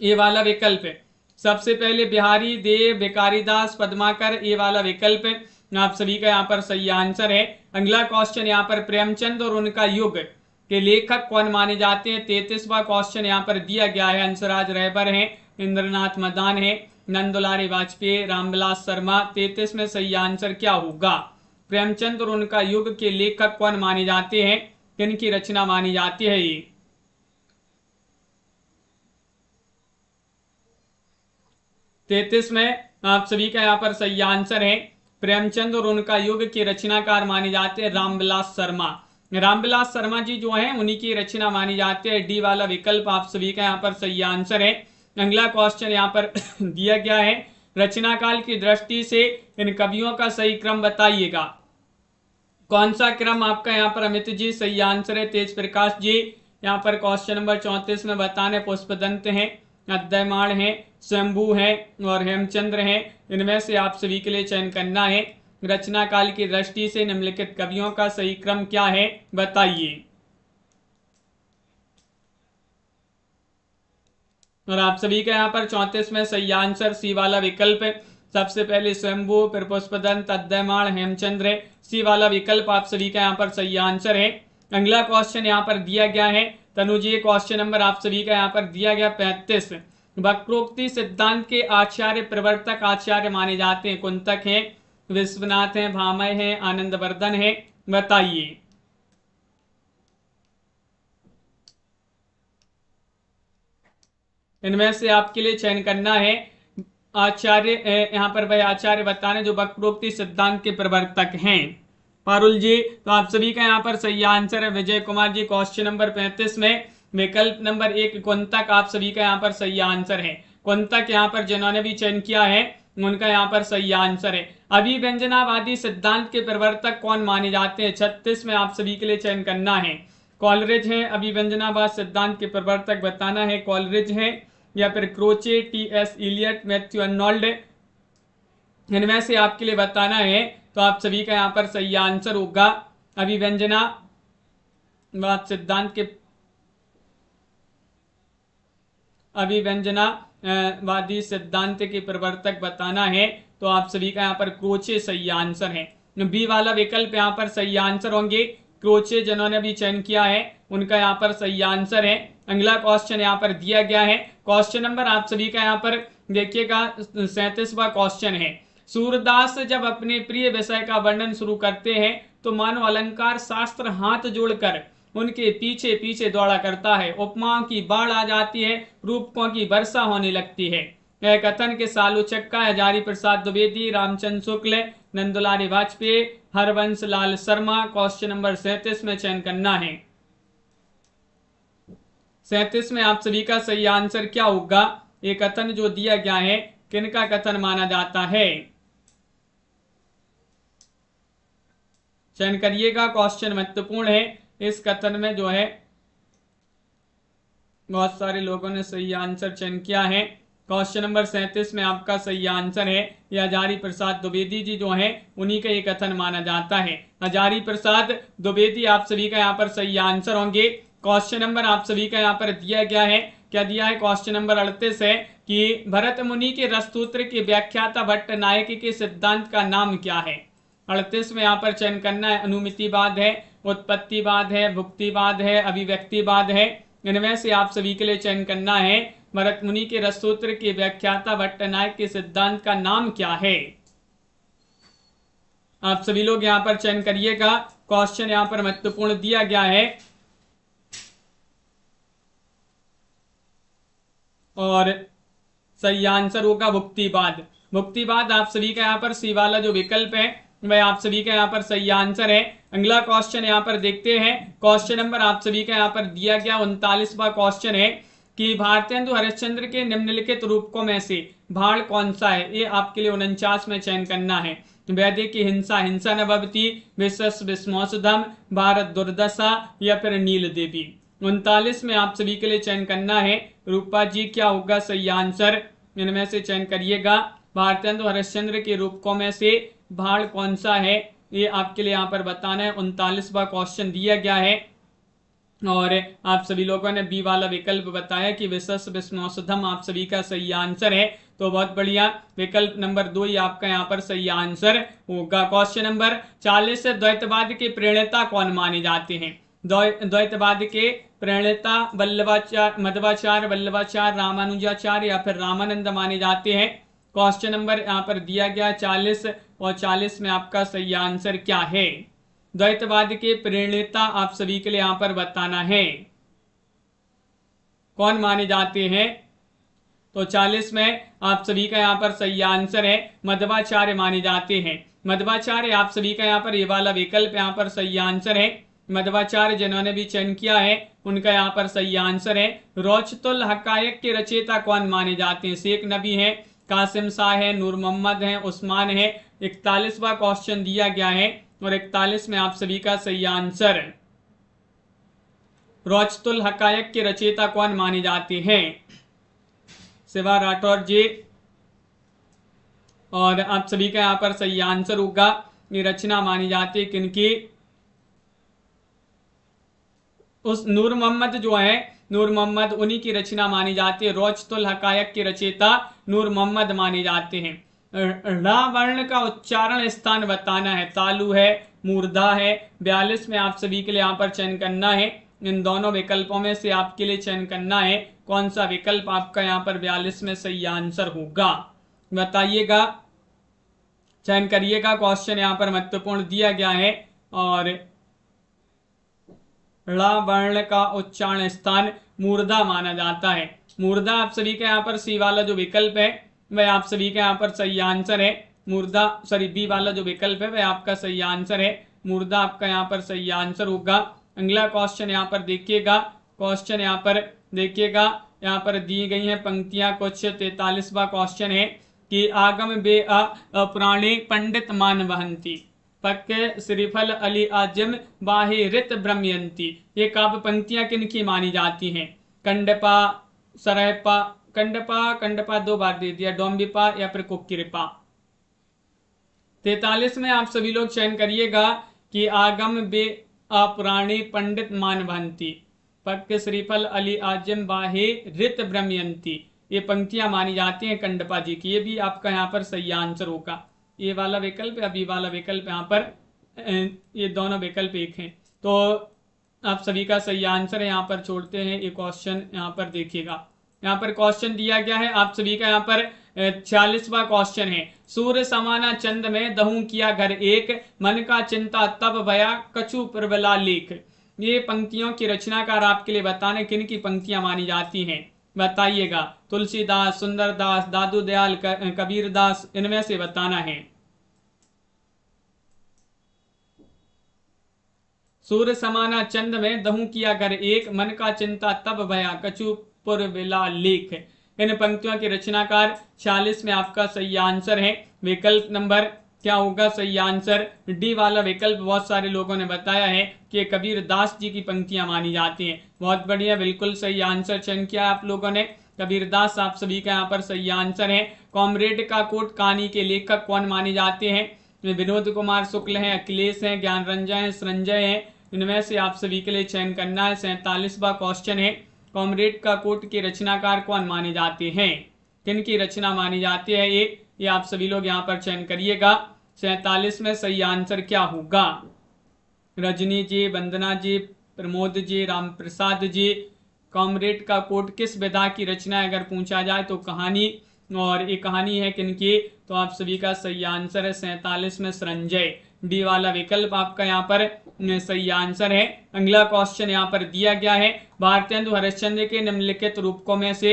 Speaker 1: ये वाला विकल्प है। सबसे पहले बिहारी देव, भिखारीदास, पद्माकर, ये वाला विकल्प आप सभी का यहाँ पर सही आंसर है। अगला क्वेश्चन यहाँ पर प्रेमचंद और उनका युग के लेखक कौन माने जाते हैं? 33वां क्वेश्चन यहाँ पर दिया गया है। हंसराज रहबर है, इंद्रनाथ मदान है, नंदुलारी वाजपेयी, रामविलास शर्मा। 33 में सही आंसर क्या होगा? प्रेमचंद और उनका युग के लेखक कौन माने जाते हैं? किनकी रचना मानी जाती है ये? 33 में आप सभी का यहाँ पर सही आंसर है। प्रेमचंद और उनका युग के रचनाकार माने जाते हैं रामविलास शर्मा। रामविलास शर्मा जी जो हैं उन्हीं की रचना मानी जाती है। डी वाला विकल्प आप सभी का यहाँ पर सही आंसर है। अगला क्वेश्चन यहाँ पर दिया गया है, रचना काल की दृष्टि से इन कवियों का सही क्रम बताइएगा। कौन सा क्रम आपका यहाँ पर? अमित जी सही आंसर है। तेज प्रकाश जी यहाँ पर क्वेश्चन नंबर 34 में बताने पुष्पदंत हैं, अद्यमाण है, शंभू है और हेमचंद्र है। इनमें से आप सभी के लिए चयन करना है। रचना काल की दृष्टि से निम्नलिखित कवियों का सही क्रम क्या है, बताइए। और आप सभी का यहाँ पर 34 में सही आंसर सी वाला विकल्प है। सबसे पहले शंभू, फिर पुष्पदंत, अद्यमाण, हेमचंद्र। सी वाला विकल्प आप सभी का यहाँ पर सही आंसर है। अगला क्वेश्चन यहाँ पर दिया गया है, तनुजी क्वेश्चन नंबर आप सभी का यहाँ पर दिया गया 35। वक्रोक्ति सिद्धांत के आचार्य प्रवर्तक आचार्य माने जाते हैं? कुंतक है, विश्वनाथ है, भामय है, आनंदवर्धन है, बताइए। इनमें से आपके लिए चयन करना है। आचार्य यहाँ पर वह आचार्य बताने जो वक्रोक्ति सिद्धांत के प्रवर्तक हैं। पारुल जी तो आप सभी का यहाँ पर सही आंसर है। विजय कुमार जी क्वेश्चन नंबर 35 में विकल्प नंबर 1 कुंतक आप सभी का यहाँ पर सही आंसर है। कुंतक यहाँ पर जिन्होंने भी चयन किया है उनका यहाँ पर सही आंसर है। अभिव्यंजनावादी सिद्धांत के प्रवर्तक कौन माने जाते हैं? 36 में आप सभी के लिए चयन करना है। कॉलरिज है अभिव्यंजनावाद सिद्धांत के प्रवर्तक बताना है, कॉलरिज है या फिर Croce, T S. Eliot, Matthew Arnold. इनमें से आपके लिए बताना है। तो आप सभी का यहाँ पर सही आंसर होगा अभिव्यंजनावाद सिद्धांत के अभिव्यंजनावादी सिद्धांत के प्रवर्तक बताना है। तो आप सभी का यहाँ पर क्रोचे सही आंसर है। बी वाला विकल्प यहाँ पर सही आंसर होंगे। क्रोचे जिन्होंने भी चयन किया है उनका यहाँ पर सही आंसर है। अगला क्वेश्चन यहाँ पर दिया गया है। क्वेश्चन नंबर आप सभी का यहाँ पर देखिएगा 37वां क्वेश्चन है। सूरदास जब अपने प्रिय विषय का वर्णन शुरू करते हैं तो मानो अलंकार शास्त्र हाथ जोड़कर उनके पीछे पीछे दौड़ा करता है। उपमाओं की बाढ़ आ जाती है, रूपकों की वर्षा होने लगती है। यह कथन के सालोचक का हजारी प्रसाद द्विवेदी, रामचंद्र शुक्ल, नंदुलारी वाजपेयी, हरवंश लाल शर्मा। क्वेश्चन नंबर 37 में चयन करना है। 37 में आप सभी का सही आंसर क्या होगा? ये कथन जो दिया गया है किनका कथन माना जाता है? चयन करिएगा, क्वेश्चन महत्वपूर्ण है। इस कथन में जो है बहुत सारे लोगों ने सही आंसर चयन किया है। क्वेश्चन नंबर 37 में आपका सही आंसर है। ये हजारी प्रसाद द्विवेदी जी जो हैं उन्हीं का ये कथन माना जाता है। हजारी प्रसाद द्विवेदी आप सभी का यहाँ पर सही आंसर होंगे। क्वेश्चन नंबर आप सभी का यहाँ पर दिया गया है, क्या दिया है? क्वेश्चन नंबर 38 है कि भरत मुनि के रससूत्र के व्याख्याता भट्टनायक के सिद्धांत का नाम क्या है? 38 में यहाँ पर चयन करना है। अनुमितिवाद है, उत्पत्तिवाद है, भुक्तिवाद है, अभिव्यक्तिवाद है। इनमें से आप सभी के लिए चयन करना है। भरत मुनि के रससूत्र के व्याख्याता भट्टनायक के सिद्धांत का नाम क्या है? आप सभी लोग यहाँ पर चयन करिएगा। क्वेश्चन यहाँ पर महत्वपूर्ण दिया गया है और सही आंसर होगा भुक्तिवाद। भुक्तिवाद आप सभी का यहाँ पर सी वाला जो विकल्प है वह आप सभी का यहाँ पर सही आंसर है। अगला क्वेश्चन यहाँ पर देखते हैं। क्वेश्चन नंबर आप सभी का यहाँ पर दिया गया 39वां क्वेश्चन है कि भारतेंदु हरिश्चंद्र के निम्नलिखित रूपकों में से भाड़ कौन सा है? ये आपके लिए 49 में चयन करना है। वैदिक की हिंसा, हिंसा न भवति, विश्वस विस्मोसधम, भारत दुर्दशा या फिर नील देवी। 39 में आप सभी के लिए चयन करना है। रूपा जी क्या होगा सही आंसर? इनमें से चयन करिएगा। भारतेंदु हरिश्चंद्र के रूपकों में से भाड़ कौन सा है? ये आपके लिए यहाँ पर बताना है। 39वां क्वेश्चन दिया गया है। और आप सभी लोगों ने बी वाला विकल्प बताया कि विशेष विष्णुषधम आप सभी का सही आंसर है, तो बहुत बढ़िया। विकल्प नंबर 2 ही आपका यहाँ पर सही आंसर होगा। क्वेश्चन नंबर 40 से द्वैतवाद के प्रणेता कौन माने जाते हैं? द्वैतवाद के प्रणेता मध्वाचार्य, वल्लभाचार्य, रामानुजाचार्य या फिर रामानंद माने जाते हैं। क्वेश्चन नंबर यहाँ पर दिया गया 40 और 40 में आपका सही आंसर क्या है? द्वैतवाद के प्रणेता आप सभी के लिए यहां पर बताना है कौन माने जाते हैं। तो 40 में आप सभी का यहां पर सही आंसर है मध्वाचार्य माने जाते हैं। मध्वाचार्य आप सभी का यहां पर ये वाला विकल्प यहां पर सही आंसर है। मध्वाचार्य जिन्होंने भी चयन किया है उनका यहां पर सही आंसर है। रोचतुल हकायक के रचयिता कौन माने जाते हैं? शेख नबी है, कासिम शाह है, नूर मोहम्मद है, उस्मान है। 41वां क्वेश्चन दिया गया है और 41 में आप सभी का सही आंसर रोचतुल हकायक के रचयिता कौन माने जाते हैं? शिवा राठौर जी। और आप सभी का यहां पर सही आंसर होगा ये रचना मानी जाती है किनकी? उस नूर मोहम्मद जो है, नूर मोहम्मद उन्हीं की रचना मानी जाती है। रोचतुल हकायक के रचयिता नूर मोहम्मद माने जाते हैं। रा वर्ण का उच्चारण स्थान बताना है। तालु है, मूर्धा है। 42 में आप सभी के लिए यहाँ पर चयन करना है। इन दोनों विकल्पों में से आपके लिए चयन करना है कौन सा विकल्प आपका यहाँ पर 42 में सही आंसर होगा, बताइएगा, चयन करिएगा। क्वेश्चन यहाँ पर महत्वपूर्ण दिया गया है। और ड़ा वर्ण का उच्चारण स्थान मूर्धा माना जाता है। मूर्धा आप सभी का यहाँ पर सी वाला जो विकल्प है वह आप सभी का यहाँ पर सही आंसर है। मूर्धा बी वाला जो विकल्प है वह आपका सही आंसर है। मूर्धा आपका यहाँ पर सही आंसर होगा। अगला क्वेश्चन यहाँ पर देखिएगा। क्वेश्चन यहाँ पर देखिएगा, यहाँ पर दी गई हैं पंक्तियां कुछ। 43वां क्वेश्चन है कि आगम बे पुराणे पंडित मान वहंती पक्के श्रीफल अली आजम बाहे रित ब्रह्मयंती। ये काव्य पंक्तियां किनकी मानी जाती हैं? कंडपा, सरहपा, कंडपा 2 बार दे दिया, डोम्बिपा या फिर कुक्किरिपा। 43 में आप सभी लोग चयन करिएगा कि आगम बे पुराणी पंडित मान वहंती पक्के श्रीफल अली आजम बाहे रित ब्रह्मयंती। ये पंक्तियां मानी जाती हैं कंडपा जी की। ये भी आपका यहाँ पर सही आंसर होगा। ये वाला विकल्प या बी वाला विकल्प यहाँ पर ये दोनों विकल्प एक हैं, तो आप सभी का सही आंसर है। यहाँ पर छोड़ते हैं ये क्वेश्चन। यहाँ पर देखिएगा, यहाँ पर क्वेश्चन दिया गया है आप सभी का यहाँ पर 46वां क्वेश्चन है। सूर्य समाना चंद में दहू किया घर एक मन का चिंता तब भया कछु प्रबला लेख। ये पंक्तियों की रचनाकार आपके लिए बताने किन की पंक्तियां मानी जाती हैं, बताइएगा। तुलसीदास, सुंदरदास, दादू दयाल, कबीरदास, इनमें से बताना है। सूर्य समाना चंद में दहू किया घर एक मन का चिंता तब भया कछु पुरबिला लेख। इन पंक्तियों के रचनाकार 46 में आपका सही आंसर है। विकल्प नंबर क्या होगा सही आंसर? डी वाला विकल्प बहुत सारे लोगों ने बताया है कि कबीर दास जी की पंक्तियां मानी जाती हैं। बहुत बढ़िया, बिल्कुल सही आंसर चयन किया आप लोगों ने। कबीर दास आप सभी का यहाँ पर सही आंसर है। कॉमरेड का कोट कहानी के लेखक कौन माने जाते हैं? विनोद कुमार शुक्ल हैं, अखिलेश हैं, ज्ञान रंजन हैं, संजय हैं। इनमें से आप सभी के लिए चयन करना है। 47वां क्वेश्चन है, कॉमरेड का कोट के रचनाकार कौन माने जाते हैं? किन की रचना मानी जाती है? ये आप सभी लोग यहाँ पर चयन करिएगा। 47 में सही आंसर क्या होगा? रजनी जी, वंदना जी, प्रमोद जी, राम प्रसाद जी। कॉमरेड का कोट किस विधा की रचना है अगर पूछा जाए तो कहानी, और ये कहानी है किनकी? तो आप सभी का सही आंसर है 47 में संजय। डी वाला विकल्प आपका यहाँ पर सही आंसर है। अगला क्वेश्चन यहाँ पर दिया गया है, भारतेंदु हरिश्चंद्र के निम्नलिखित रूपकों में से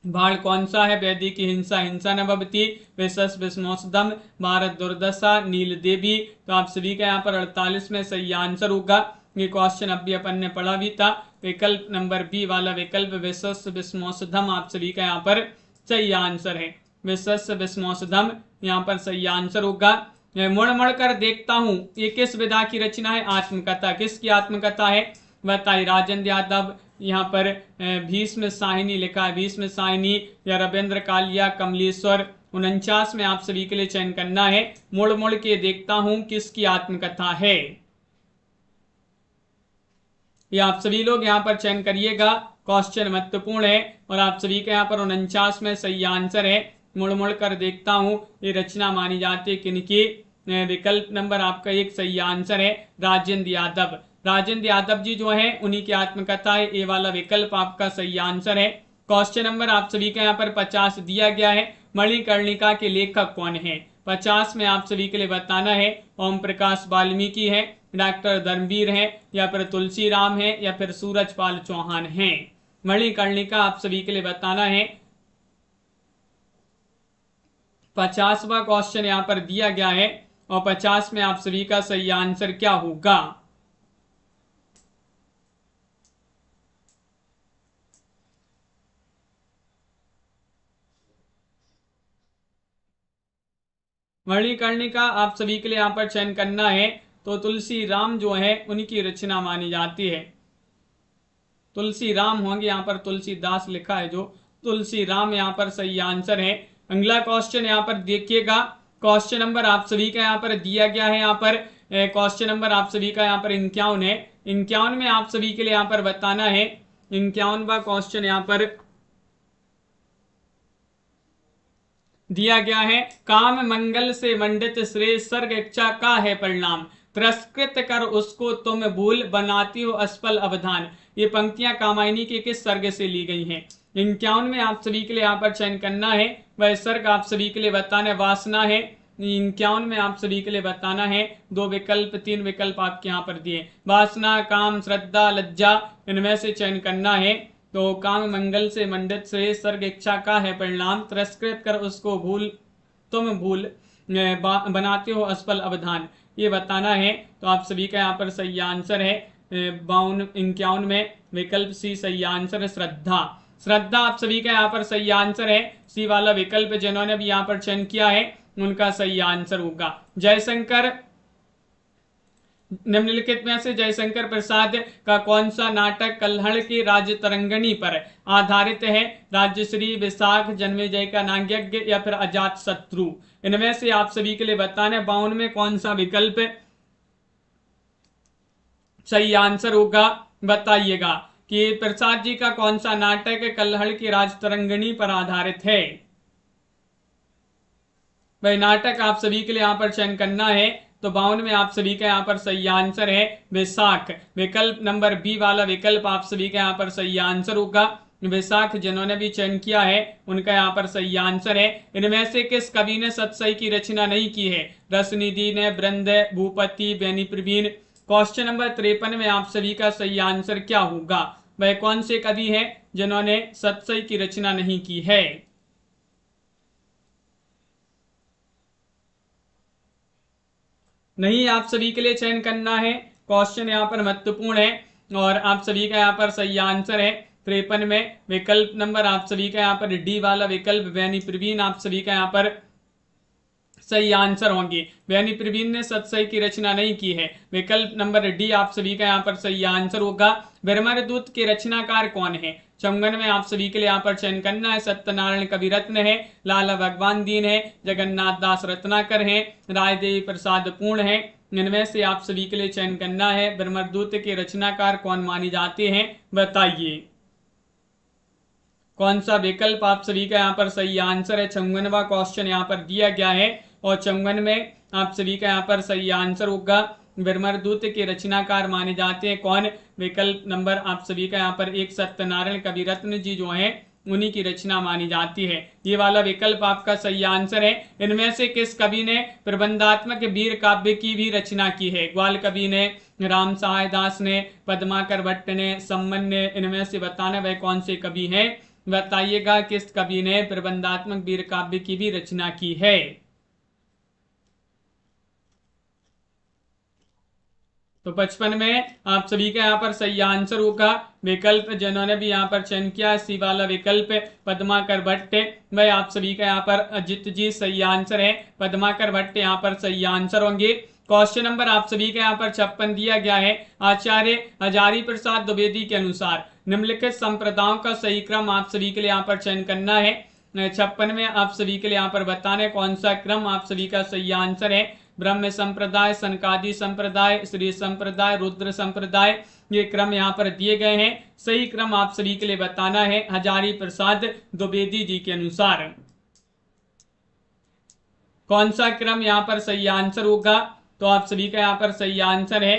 Speaker 1: बाढ़ कौन सा है? वैदी की हिंसा, हिंसा नभवती, विशस विस्मोसदम, भारत दुर्दशा, नील देवी। तो आप सभी का यहाँ पर 48 में सही आंसर होगा। ये क्वेश्चन अभी अपन ने पढ़ा भी था। विकल्प नंबर बी वाला विकल्प विशस विस्मोसदम आप सभी का यहाँ पर सही आंसर है। विशस विस्मोसदम यहाँ पर सही आंसर होगा। मुड़ मुड़ कर देखता हूँ ये किस विधा की रचना है? आत्मकथा। किसकी आत्मकथा है? बताइए। राजेंद्र यादव, यहाँ पर भीष्म साहिनी लिखा है, भीष्म साहिनी या रविंद्र कालिया, कमलेश्वर। 49 में आप सभी के लिए चयन करना है। मुड़ मुड़ के देखता हूँ किसकी आत्मकथा है? ये आप सभी लोग यहाँ पर चयन करिएगा, क्वेश्चन महत्वपूर्ण है और आप सभी के यहाँ पर 49 में सही आंसर है। मुड़ मुड़ कर देखता हूँ ये रचना मानी जाती है किनकी। विकल्प नंबर आपका 1 सही आंसर है, राजेंद्र यादव। राजेंद्र यादव जी जो है उन्हीं की आत्मकथा है, ये वाला विकल्प आपका सही आंसर है। क्वेश्चन नंबर आप सभी के यहाँ पर 50 दिया गया है, मणिकर्णिका के लेखक कौन है। 50 में आप सभी के लिए बताना है ओम प्रकाश वाल्मीकि है, डॉक्टर धर्मवीर है, या फिर तुलसी राम है, या फिर सूरजपाल चौहान है। मणिकर्णिका आप सभी के लिए बताना है। 50वां क्वेश्चन यहाँ पर दिया गया है और 50 में आप सभी का सही आंसर क्या होगा। मणिकर्णिका आप सभी के लिए यहाँ पर चयन करना है, तो तुलसी राम जो है उनकी रचना मानी जाती है। तुलसी राम होंगे, यहाँ पर तुलसीदास लिखा है जो, तुलसी राम यहाँ पर सही आंसर है। अगला क्वेश्चन यहाँ पर देखिएगा, क्वेश्चन नंबर आप सभी का यहाँ पर दिया गया है, यहाँ पर क्वेश्चन नंबर आप सभी का यहाँ पर 51 है। 51 में आप सभी के लिए यहाँ पर बताना है, 51वां क्वेश्चन यहाँ पर दिया गया है, काम मंगल से मंडित श्रेय सर्ग इच्छा का है परिणाम, तिरस्कृत कर उसको तुम भूल बनाती हो असफल अवधान। ये पंक्तियां कामायनी के किस सर्ग से ली गई हैं। 51 में आप सभी के लिए यहाँ पर चयन करना है, वह सर्ग आप सभी के लिए बताना है वासना है। 51 में आप सभी के लिए बताना है, 2 विकल्प 3 विकल्प आपके यहाँ पर दिए, वासना, काम, श्रद्धा, लज्जा, इनमें से चयन करना है। तो काम मंगल से मंडित से सर्ग इच्छा का है परिणाम, तिरस्कृत कर उसको भूल तुम भूल बनाते हो असफल अवधान, ये बताना है। तो आप सभी का यहाँ पर सही आंसर है 51 में विकल्प सी सही आंसर है, श्रद्धा। श्रद्धा आप सभी का यहाँ पर सही आंसर है। सी वाला विकल्प जिन्होंने भी यहाँ पर चयन किया है उनका सही आंसर होगा। जयशंकर, निम्नलिखित में से जयशंकर प्रसाद का कौन सा नाटक कल्हड़ की राज्य तरंगिणी पर आधारित है। राज्यश्री, विशाख, जन्मेजय का नागयज्ञ, या फिर अजात शत्रु। इनमें से आप सभी के लिए बताना है 52 में कौन सा विकल्प सही आंसर होगा, बताइएगा कि प्रसाद जी का कौन सा नाटक कल्हड़ की राज्य तरंगिणी पर आधारित है। वह नाटक आप सभी के लिए यहाँ पर चयन करना है। तो 52 में आप सभी का यहाँ पर सही आंसर है विशाख। विकल्प नंबर बी वाला विकल्प आप सभी का यहाँ पर सही आंसर होगा। विशाख जिन्होंने भी चयन किया है उनका यहाँ पर सही आंसर है। इनमें से किस कवि ने सतसई की रचना नहीं की है। रसनिधि ने, बृंद, भूपति, बेनी प्रवीण। क्वेश्चन नंबर 53 में आप सभी का सही आंसर क्या होगा। वह कौन से कवि हैं जिन्होंने सतसई की रचना नहीं की है। नहीं, आप सभी के लिए चयन करना है, क्वेश्चन यहाँ पर महत्वपूर्ण है और आप सभी का यहाँ पर सही आंसर है 53 में विकल्प नंबर आप सभी का यहाँ पर डी वाला विकल्प बेनी प्रवीण आप सभी का यहाँ पर सही आंसर होंगे। बेनी प्रवीण ने सतसई की रचना नहीं की है। विकल्प नंबर डी आप सभी का यहाँ पर सही आंसर होगा। ब्रह्मदूत के रचनाकार कौन है। चौंगन में आप सभी के लिए यहाँ पर चयन करना है, सत्यनारायण कविरत्न है, लाला भगवान दीन है, जगन्नाथ दास रत्नाकर है, राय देवी प्रसाद पूर्ण है। इनमें से आप सभी के लिए चयन करना है ब्रह्मदूत के रचनाकार कौन माने जाते हैं, बताइए कौन सा विकल्प आप सभी का यहाँ पर सही आंसर है। 56वां क्वेश्चन यहाँ पर दिया गया है और 56 में आप सभी का यहाँ पर सही आंसर होगा ब्रह्मदूत के रचनाकार माने जाते हैं कौन। विकल्प नंबर आप सभी का यहाँ पर एक सत्यनारायण कविरत्न जी जो हैं उन्हीं की रचना मानी जाती है। ये वाला विकल्प आपका सही आंसर है। इनमें से किस कवि ने प्रबंधात्मक वीर काव्य की भी रचना की है। ग्वाल कवि ने, राम सहाय दास ने, पद्माकर भट्ट ने, सम्मन ने। इनमें से बताना वह कौन से कवि हैं, बताइएगा किस कवि ने प्रबंधात्मक वीर काव्य की भी रचना की है। तो 55 में आप सभी का यहाँ पर सही आंसर होगा विकल्प जिन्होंने भी यहाँ पर चयन किया सी वाला विकल्प पद्माकर भट्ट। वह आप सभी का यहाँ पर अजित जी सही आंसर है, पद्माकर भट्ट यहाँ पर सही आंसर होंगे। क्वेश्चन नंबर आप सभी का यहाँ पर 56 दिया गया है। आचार्य हजारी प्रसाद द्विवेदी के अनुसार निम्नलिखित संप्रदायों का सही क्रम आप सभी के लिए यहाँ पर चयन करना है। 56 में आप सभी के लिए यहाँ पर बताना है कौन सा क्रम आप सभी का सही आंसर है। ब्रह्म संप्रदाय, सनकादि संप्रदाय, श्री संप्रदाय, रुद्र संप्रदाय, ये क्रम यहाँ पर दिए गए हैं। सही क्रम आप सभी के लिए बताना है हजारी प्रसाद द्विवेदी जी के अनुसार। कौन सा क्रम यहाँ पर सही आंसर होगा? तो आप सभी का यहाँ पर सही आंसर है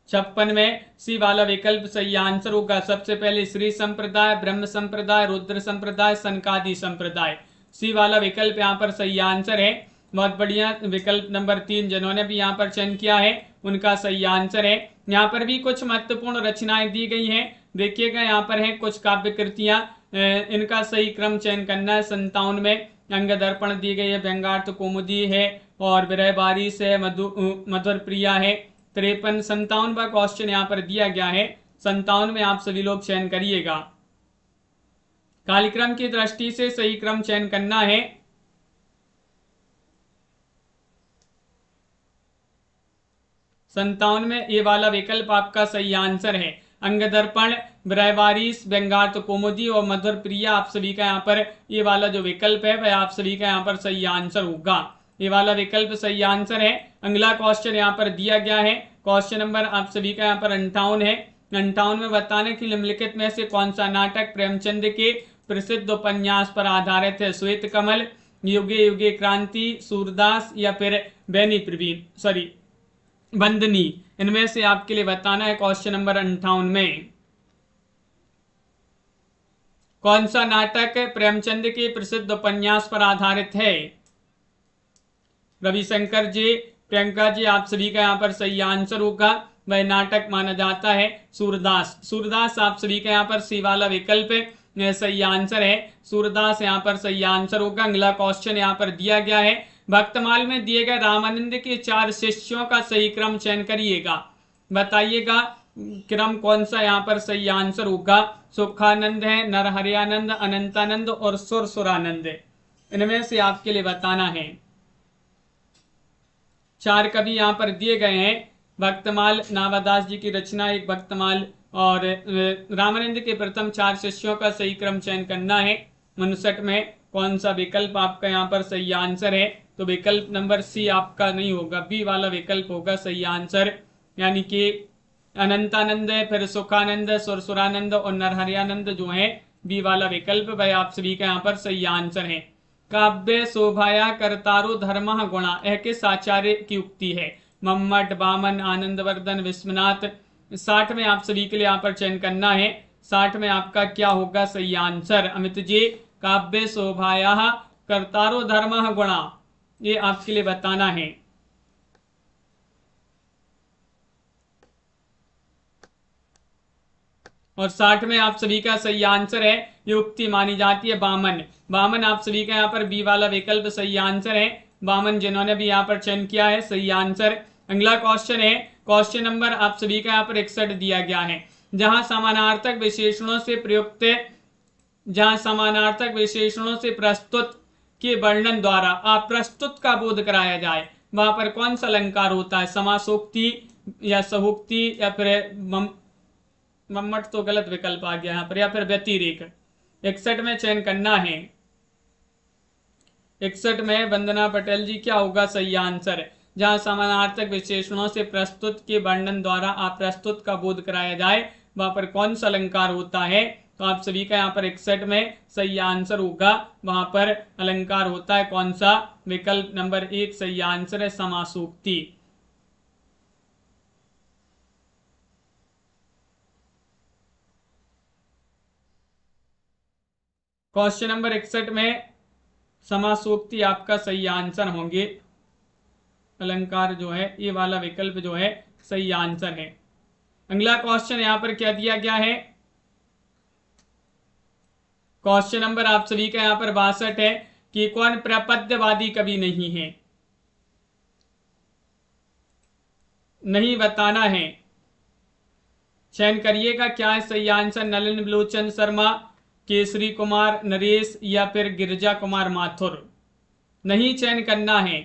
Speaker 1: 56 में सी वाला विकल्प सही आंसर होगा। सबसे पहले श्री संप्रदाय, ब्रह्म संप्रदाय, रुद्र संप्रदाय, सनकादि संप्रदाय, सी वाला विकल्प यहाँ पर सही आंसर है। बहुत बढ़िया। विकल्प नंबर 3 जिन्होंने भी यहाँ पर चयन किया है उनका सही आंसर है। यहाँ पर भी कुछ महत्वपूर्ण रचनाएं दी गई हैं, देखिएगा यहाँ पर हैं कुछ काव्य कृतियां, इनका सही क्रम चयन करना है। 57 में अंग दर्पण दी गई है, व्यंगार्थ कौमुदी है और विरह बारिश है, मधुर प्रिया है। 53 57वां क्वेश्चन यहाँ पर दिया गया है, 57 में आप सभी लोग चयन करिएगा। कालिक्रम की दृष्टि से सही क्रम चयन करना है। संतावन में ये वाला विकल्प आपका सही आंसर है। अंग दर्पण, विरहवारिश, व्यंगार्थ कौमुदी और मधुर प्रिया, आप सभी का यहाँ पर ये वाला जो विकल्प है वह आप सभी का यहाँ पर सही आंसर होगा। ये वाला विकल्प सही आंसर है। अगला क्वेश्चन यहाँ पर दिया गया है, क्वेश्चन नंबर आप सभी का यहाँ पर 58 है। 58 में बताने की निम्नलिखित में से कौन सा नाटक प्रेमचंद के प्रसिद्ध उपन्यास पर आधारित है? श्वेत कमल, युगे युगे क्रांति, सूरदास या फिर बैनी प्रवीण बंदनी, इनमें से आपके लिए बताना है क्वेश्चन नंबर 58 में कौन सा नाटक प्रेमचंद के प्रसिद्ध उपन्यास पर आधारित है? रविशंकर जी, प्रियंका जी, आप सभी का यहाँ पर सही आंसर होगा। वह नाटक माना जाता है सूरदास। सूरदास आप सभी का यहाँ पर सी वाला विकल्प सही आंसर है। सूरदास यहाँ पर सही आंसर होगा। अगला क्वेश्चन यहाँ पर दिया गया है, भक्तमाल में दिए गए रामानंद के 4 शिष्यों का सही क्रम चयन करिएगा। बताइएगा क्रम कौन सा यहाँ पर सही आंसर होगा। सुखानंद है, नरहरियानंद, अनंतानंद और सुरसुरानंद, इनमें से आपके लिए बताना है। 4 कवि यहाँ पर दिए गए हैं। भक्तमाल नावादास जी की रचना एक भक्तमाल, और रामानंद के प्रथम 4 शिष्यों का सही क्रम चयन करना है। 59 में कौन सा विकल्प आपका यहाँ पर सही आंसर है? तो विकल्प नंबर सी आपका नहीं होगा, बी वाला विकल्प होगा सही आंसर, यानी कि अनंतानंद है, फिर सुखानंद, सुरसुरानंद और नरहरियानंद जो है बी वाला विकल्प वह आप सभी का यहाँ पर सही आंसर है। काव्य शोभाया कर्तारो धर्म गुणा, यह किस आचार्य की उक्ति है? मम्मट, बामन, आनंदवर्धन, विश्वनाथ। 60 में आप सभी के लिए यहाँ पर चयन करना है। 60 में आपका क्या होगा सही आंसर? अमित जी, काव्य शोभाया कर्तारो धर्म गुणा, ये आपके लिए बताना है। और 60 में आप सभी का सही आंसर है, ये उक्ति मानी जाती है बामन। बामन आप सभी का यहाँ पर बी वाला विकल्प सही आंसर है। बामन जिन्होंने भी यहाँ पर चयन किया है सही आंसर। अगला क्वेश्चन है, क्वेश्चन नंबर आप सभी का यहाँ पर 61 दिया गया है। जहां समानार्थक विशेषणों से प्रयुक्त, जहां समानार्थक विशेषणों से प्रस्तुत के वर्णन द्वारा अप्रस्तुत का बोध कराया जाए, वहां पर कौन सा अलंकार होता है? समासोक्ति या सहोक्ति या फिर मम्मट तो गलत विकल्प आ गया यहाँ पर, या फिर व्यतिरेक। 61 में चयन करना है। 61 में वंदना पटेल जी क्या होगा सही आंसर? जहां समानार्थक विशेषणों से प्रस्तुत के वर्णन द्वारा अप्रस्तुत का बोध कराया जाए, वहां पर कौन सा अलंकार होता है? तो आप सभी का यहाँ पर 61 में सही आंसर होगा, वहां पर अलंकार होता है कौन सा? विकल्प नंबर 1 सही आंसर है, समासोक्ति। क्वेश्चन नंबर 61 में समासोक्ति आपका सही आंसर होंगे। अलंकार जो है ये वाला विकल्प जो है सही आंसर है। अगला क्वेश्चन यहां पर क्या दिया गया है? क्वेश्चन नंबर आप सभी का यहां पर 62 है कि कौन प्रपद्यवादी कवि नहीं है? नहीं बताना है, चयन करिएगा क्या है सही आंसर। नलिन बिलोचन शर्मा, केसरी कुमार, नरेश या फिर गिरिजा कुमार माथुर। नहीं चयन करना है।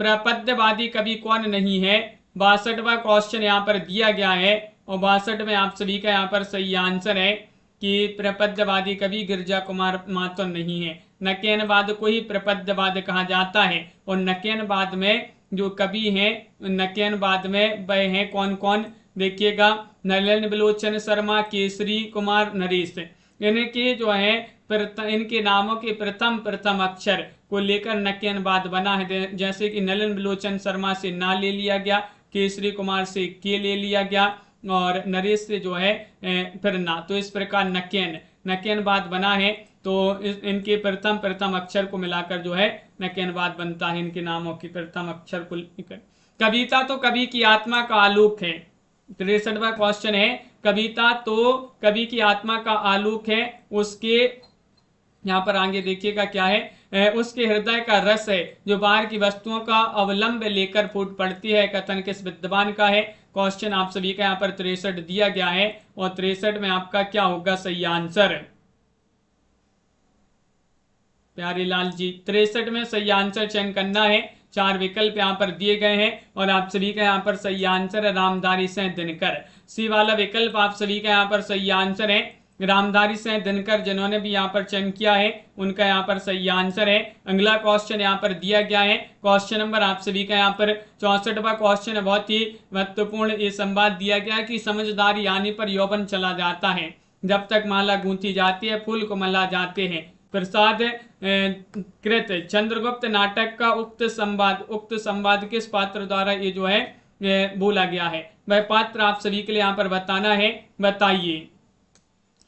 Speaker 1: प्रपद्यवादी कवि कौन नहीं है? 62वां क्वेश्चन यहाँ पर दिया गया है और 62 में आप सभी का यहाँ पर सही आंसर है कि प्रपद्यवादी कवि गिरिजा कुमार माथुर नहीं है। नकेनवाद को ही प्रपद्यवाद कहा जाता है। और नकेनवाद में जो कवि हैं, नकेनवाद में वह हैं कौन कौन, देखिएगा नलिन बिलोचन शर्मा, केसरी कुमार, नरेश। इनके जो है इनके नामों के प्रथम अक्षर को लेकर नकेनवाद बना है। जैसे कि नलिन बिलोचन शर्मा से ना ले लिया गया, केसरी कुमार से के ले लिया गया, और नरेश से जो है फिर ना। तो इस प्रकार नकेनवाद बना है। तो इनके प्रथम अक्षर को मिलाकर जो है नकेनवाद बनता है, इनके नामों के प्रथम अक्षर को लेकर। कविता तो कवि की आत्मा का आलोक है। 63वां क्वेश्चन है, कविता तो कवि की आत्मा का आलोक है, उसके यहाँ पर आगे देखिएगा क्या है, उसके हृदय का रस है जो बाहर की वस्तुओं का अवलंब लेकर फूट पड़ती है। कथन किस विद्वान का है? क्वेश्चन आप सभी का यहाँ पर 63 दिया गया है, और 63 में आपका क्या होगा सही आंसर? प्यारे लाल जी 63 में सही आंसर चयन करना है। 4 विकल्प यहाँ पर दिए गए हैं, और आप सभी का यहाँ पर सही आंसर है रामधारी सिंह दिनकर। सी वाला विकल्प आप सभी का यहाँ पर सही आंसर है। रामधारी सिंह दिनकर जिन्होंने भी यहाँ पर चयन किया है, उनका यहाँ पर सही आंसर है। अगला क्वेश्चन यहाँ पर दिया गया है, क्वेश्चन नंबर आप सभी का यहाँ पर 64वां क्वेश्चन है। बहुत ही महत्वपूर्ण ये संवाद दिया गया है कि समझदारी आने पर यौवन चला जाता है, जब तक माला गूंथी जाती है फूल को मला जाते हैं। प्रसाद कृत चंद्रगुप्त नाटक का उक्त संवाद किस पात्र द्वारा ये जो है बोला गया है? वह पात्र आप सभी के लिए यहाँ पर बताना है, बताइए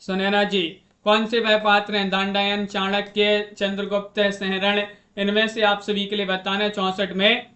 Speaker 1: सुनैना जी। कौन से वह पात्र हैं? दांडायन, चाणक्य, चंद्रगुप्त, सहरण, इनमें से आप सभी के लिए बताना है 64 में।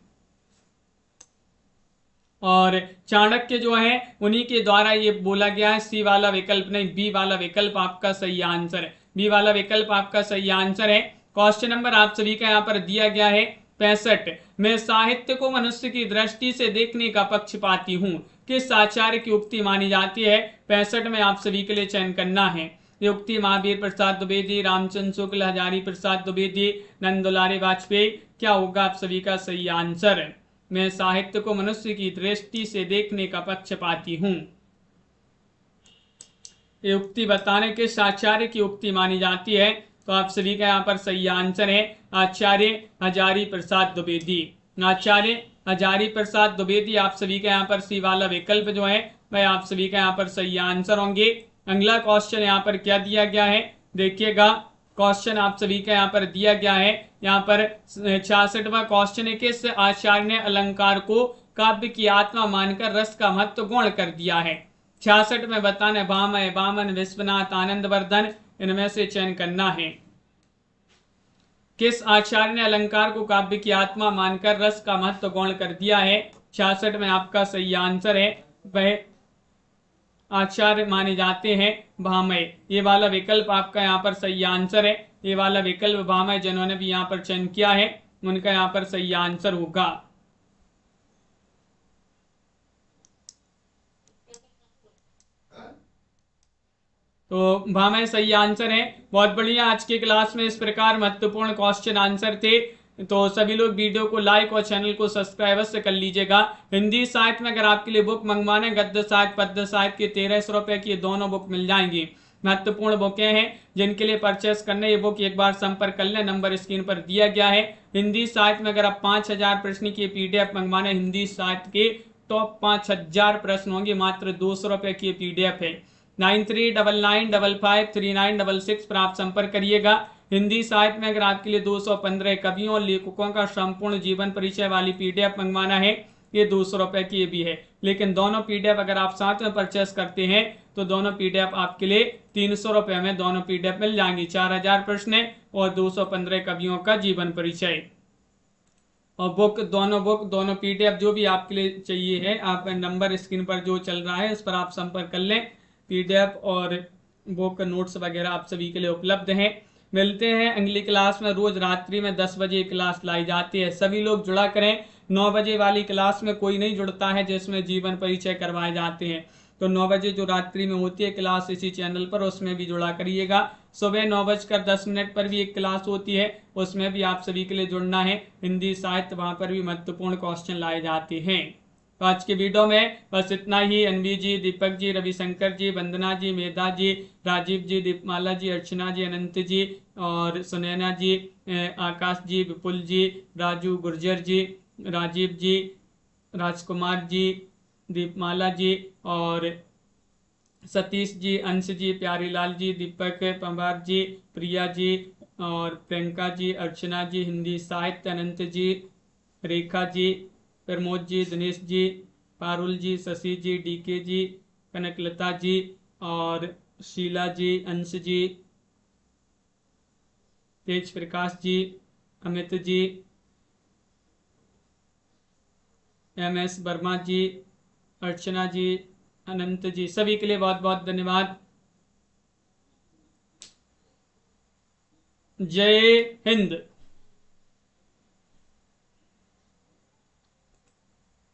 Speaker 1: और चाणक्य जो है उन्हीं के द्वारा ये बोला गया है। सी वाला विकल्प नहीं, बी वाला विकल्प आपका सही आंसर है। बी वाला विकल्प आपका सही आंसर है। क्वेश्चन नंबर आप सभी का यहाँ पर दिया गया है 65 में, साहित्य को मनुष्य की दृष्टि से देखने का पक्षपाती हूँ किस आचार्य की उक्ति मानी जाती है? 65 में आप सभी के लिए चयन करना है। ये उक्ति महावीर प्रसाद द्विवेदी, रामचंद्र शुक्ल, हजारी प्रसाद द्विवेदी, नंदुलारे वाजपेयी। क्या होगा आप सभी का सही आंसर? मैं साहित्य को मनुष्य की दृष्टि से देखने का पक्षपाती हूँ। ये उक्ति बताने के आचार्य की उक्ति मानी जाती है, तो आप सभी का यहाँ पर सही आंसर है आचार्य हजारी प्रसाद द्विवेदी। आचार्य हजारी प्रसाद द्विवेदी आप सभी का यहाँ पर सी वाला विकल्प जो है वह आप सभी का यहाँ पर सही आंसर होंगे। अगला क्वेश्चन यहाँ पर क्या दिया गया है देखिएगा। क्वेश्चन आप सभी का यहाँ पर दिया गया है, यहाँ पर 66वां क्वेश्चन है, किस आचार्य ने अलंकार को काव्य की आत्मा मानकर रस का महत्व गौण कर दिया है? 66 में बताना भामय, वामन, विश्वनाथ, आनंदवर्धन, इनमें से चयन करना है। किस आचार्य ने अलंकार को काव्य की आत्मा मानकर रस का महत्व गौण कर दिया है? 66 में आपका सही आंसर है, वह आचार्य माने जाते हैं भामय। ये वाला विकल्प आपका यहाँ पर सही आंसर है। ये वाला विकल्प भामय जिन्होंने भी यहाँ पर चयन किया है उनका यहाँ पर सही आंसर होगा। तो भामय सही आंसर है। बहुत बढ़िया। आज की क्लास में इस प्रकार महत्वपूर्ण क्वेश्चन आंसर थे, तो सभी लोग वीडियो को लाइक और चैनल को सब्सक्राइब से कर लीजिएगा। हिंदी साहित्य में अगर आपके लिए बुक मंगवाने, गद्य साहित्य, पद्य साहित्य की 1300 रुपए की दोनों बुक मिल जाएंगी। महत्वपूर्ण बुकें हैं जिनके लिए परचेस करने ये बुक एक बार संपर्क कर लें, नंबर स्क्रीन पर दिया गया है। हिंदी साहित्य में अगर आप 5000 प्रश्न की PDF मंगवाने, हिंदी साहित्य के टॉप 5000 प्रश्न होंगे, मात्र 200 रुपए की PDF है। 9399553966 पर आप संपर्क करिएगा। हिंदी साहित्य में अगर आपके लिए 215 कवियों और लेखकों का संपूर्ण जीवन परिचय वाली PDF मंगवाना है, ये 200 रुपए की भी है। लेकिन दोनों PDF अगर आप साथ में परचेस करते हैं तो दोनों PDF आपके लिए 300 रुपए में दोनों PDF मिल जाएंगी। 4000 प्रश्न और 215 कवियों का जीवन परिचय और बुक दोनों PDF जो भी आपके लिए चाहिए है, आप नंबर स्क्रीन पर जो चल रहा है इस पर आप संपर्क कर लें। PDF और बुक नोट्स वगैरह आप सभी के लिए उपलब्ध हैं। मिलते हैं अगली क्लास में। रोज रात्रि में 10 बजे क्लास लाई जाती है, सभी लोग जुड़ा करें। 9 बजे वाली क्लास में कोई नहीं जुड़ता है जिसमें जीवन परिचय करवाए जाते हैं, तो 9 बजे जो रात्रि में होती है क्लास इसी चैनल पर, उसमें भी जुड़ा करिएगा। सुबह 9:10 पर भी एक क्लास होती है, उसमें भी आप सभी के लिए जुड़ना है। हिंदी साहित्य, वहां पर भी महत्वपूर्ण क्वेश्चन लाए जाते हैं। तो आज के वीडियो में बस इतना ही। अनवी जी, दीपक जी, रविशंकर जी, वंदना जी, मेधा जी, राजीव जी, दीपमाला जी, अर्चना जी, अनंत जी और सुनैना जी, आकाश जी, विपुल जी, राजू गुर्जर जी, राजीव जी, राजकुमार जी, दीपमाला जी और सतीश जी, अंश जी, प्यारीलाल जी, दीपक पंवार जी, प्रिया जी और प्रियंका जी, अर्चना जी, हिंदी साहित्य अनंत जी, रेखा जी, प्रमोद जी, दिनेश जी, पारुल जी, शशि जी, डीके जी, कनकलता जी और शीला जी, अंश जी, तेज प्रकाश जी, अमित जी, एम एस वर्मा जी, अर्चना जी, अनंत जी, सभी के लिए बहुत बहुत धन्यवाद। जय हिंद।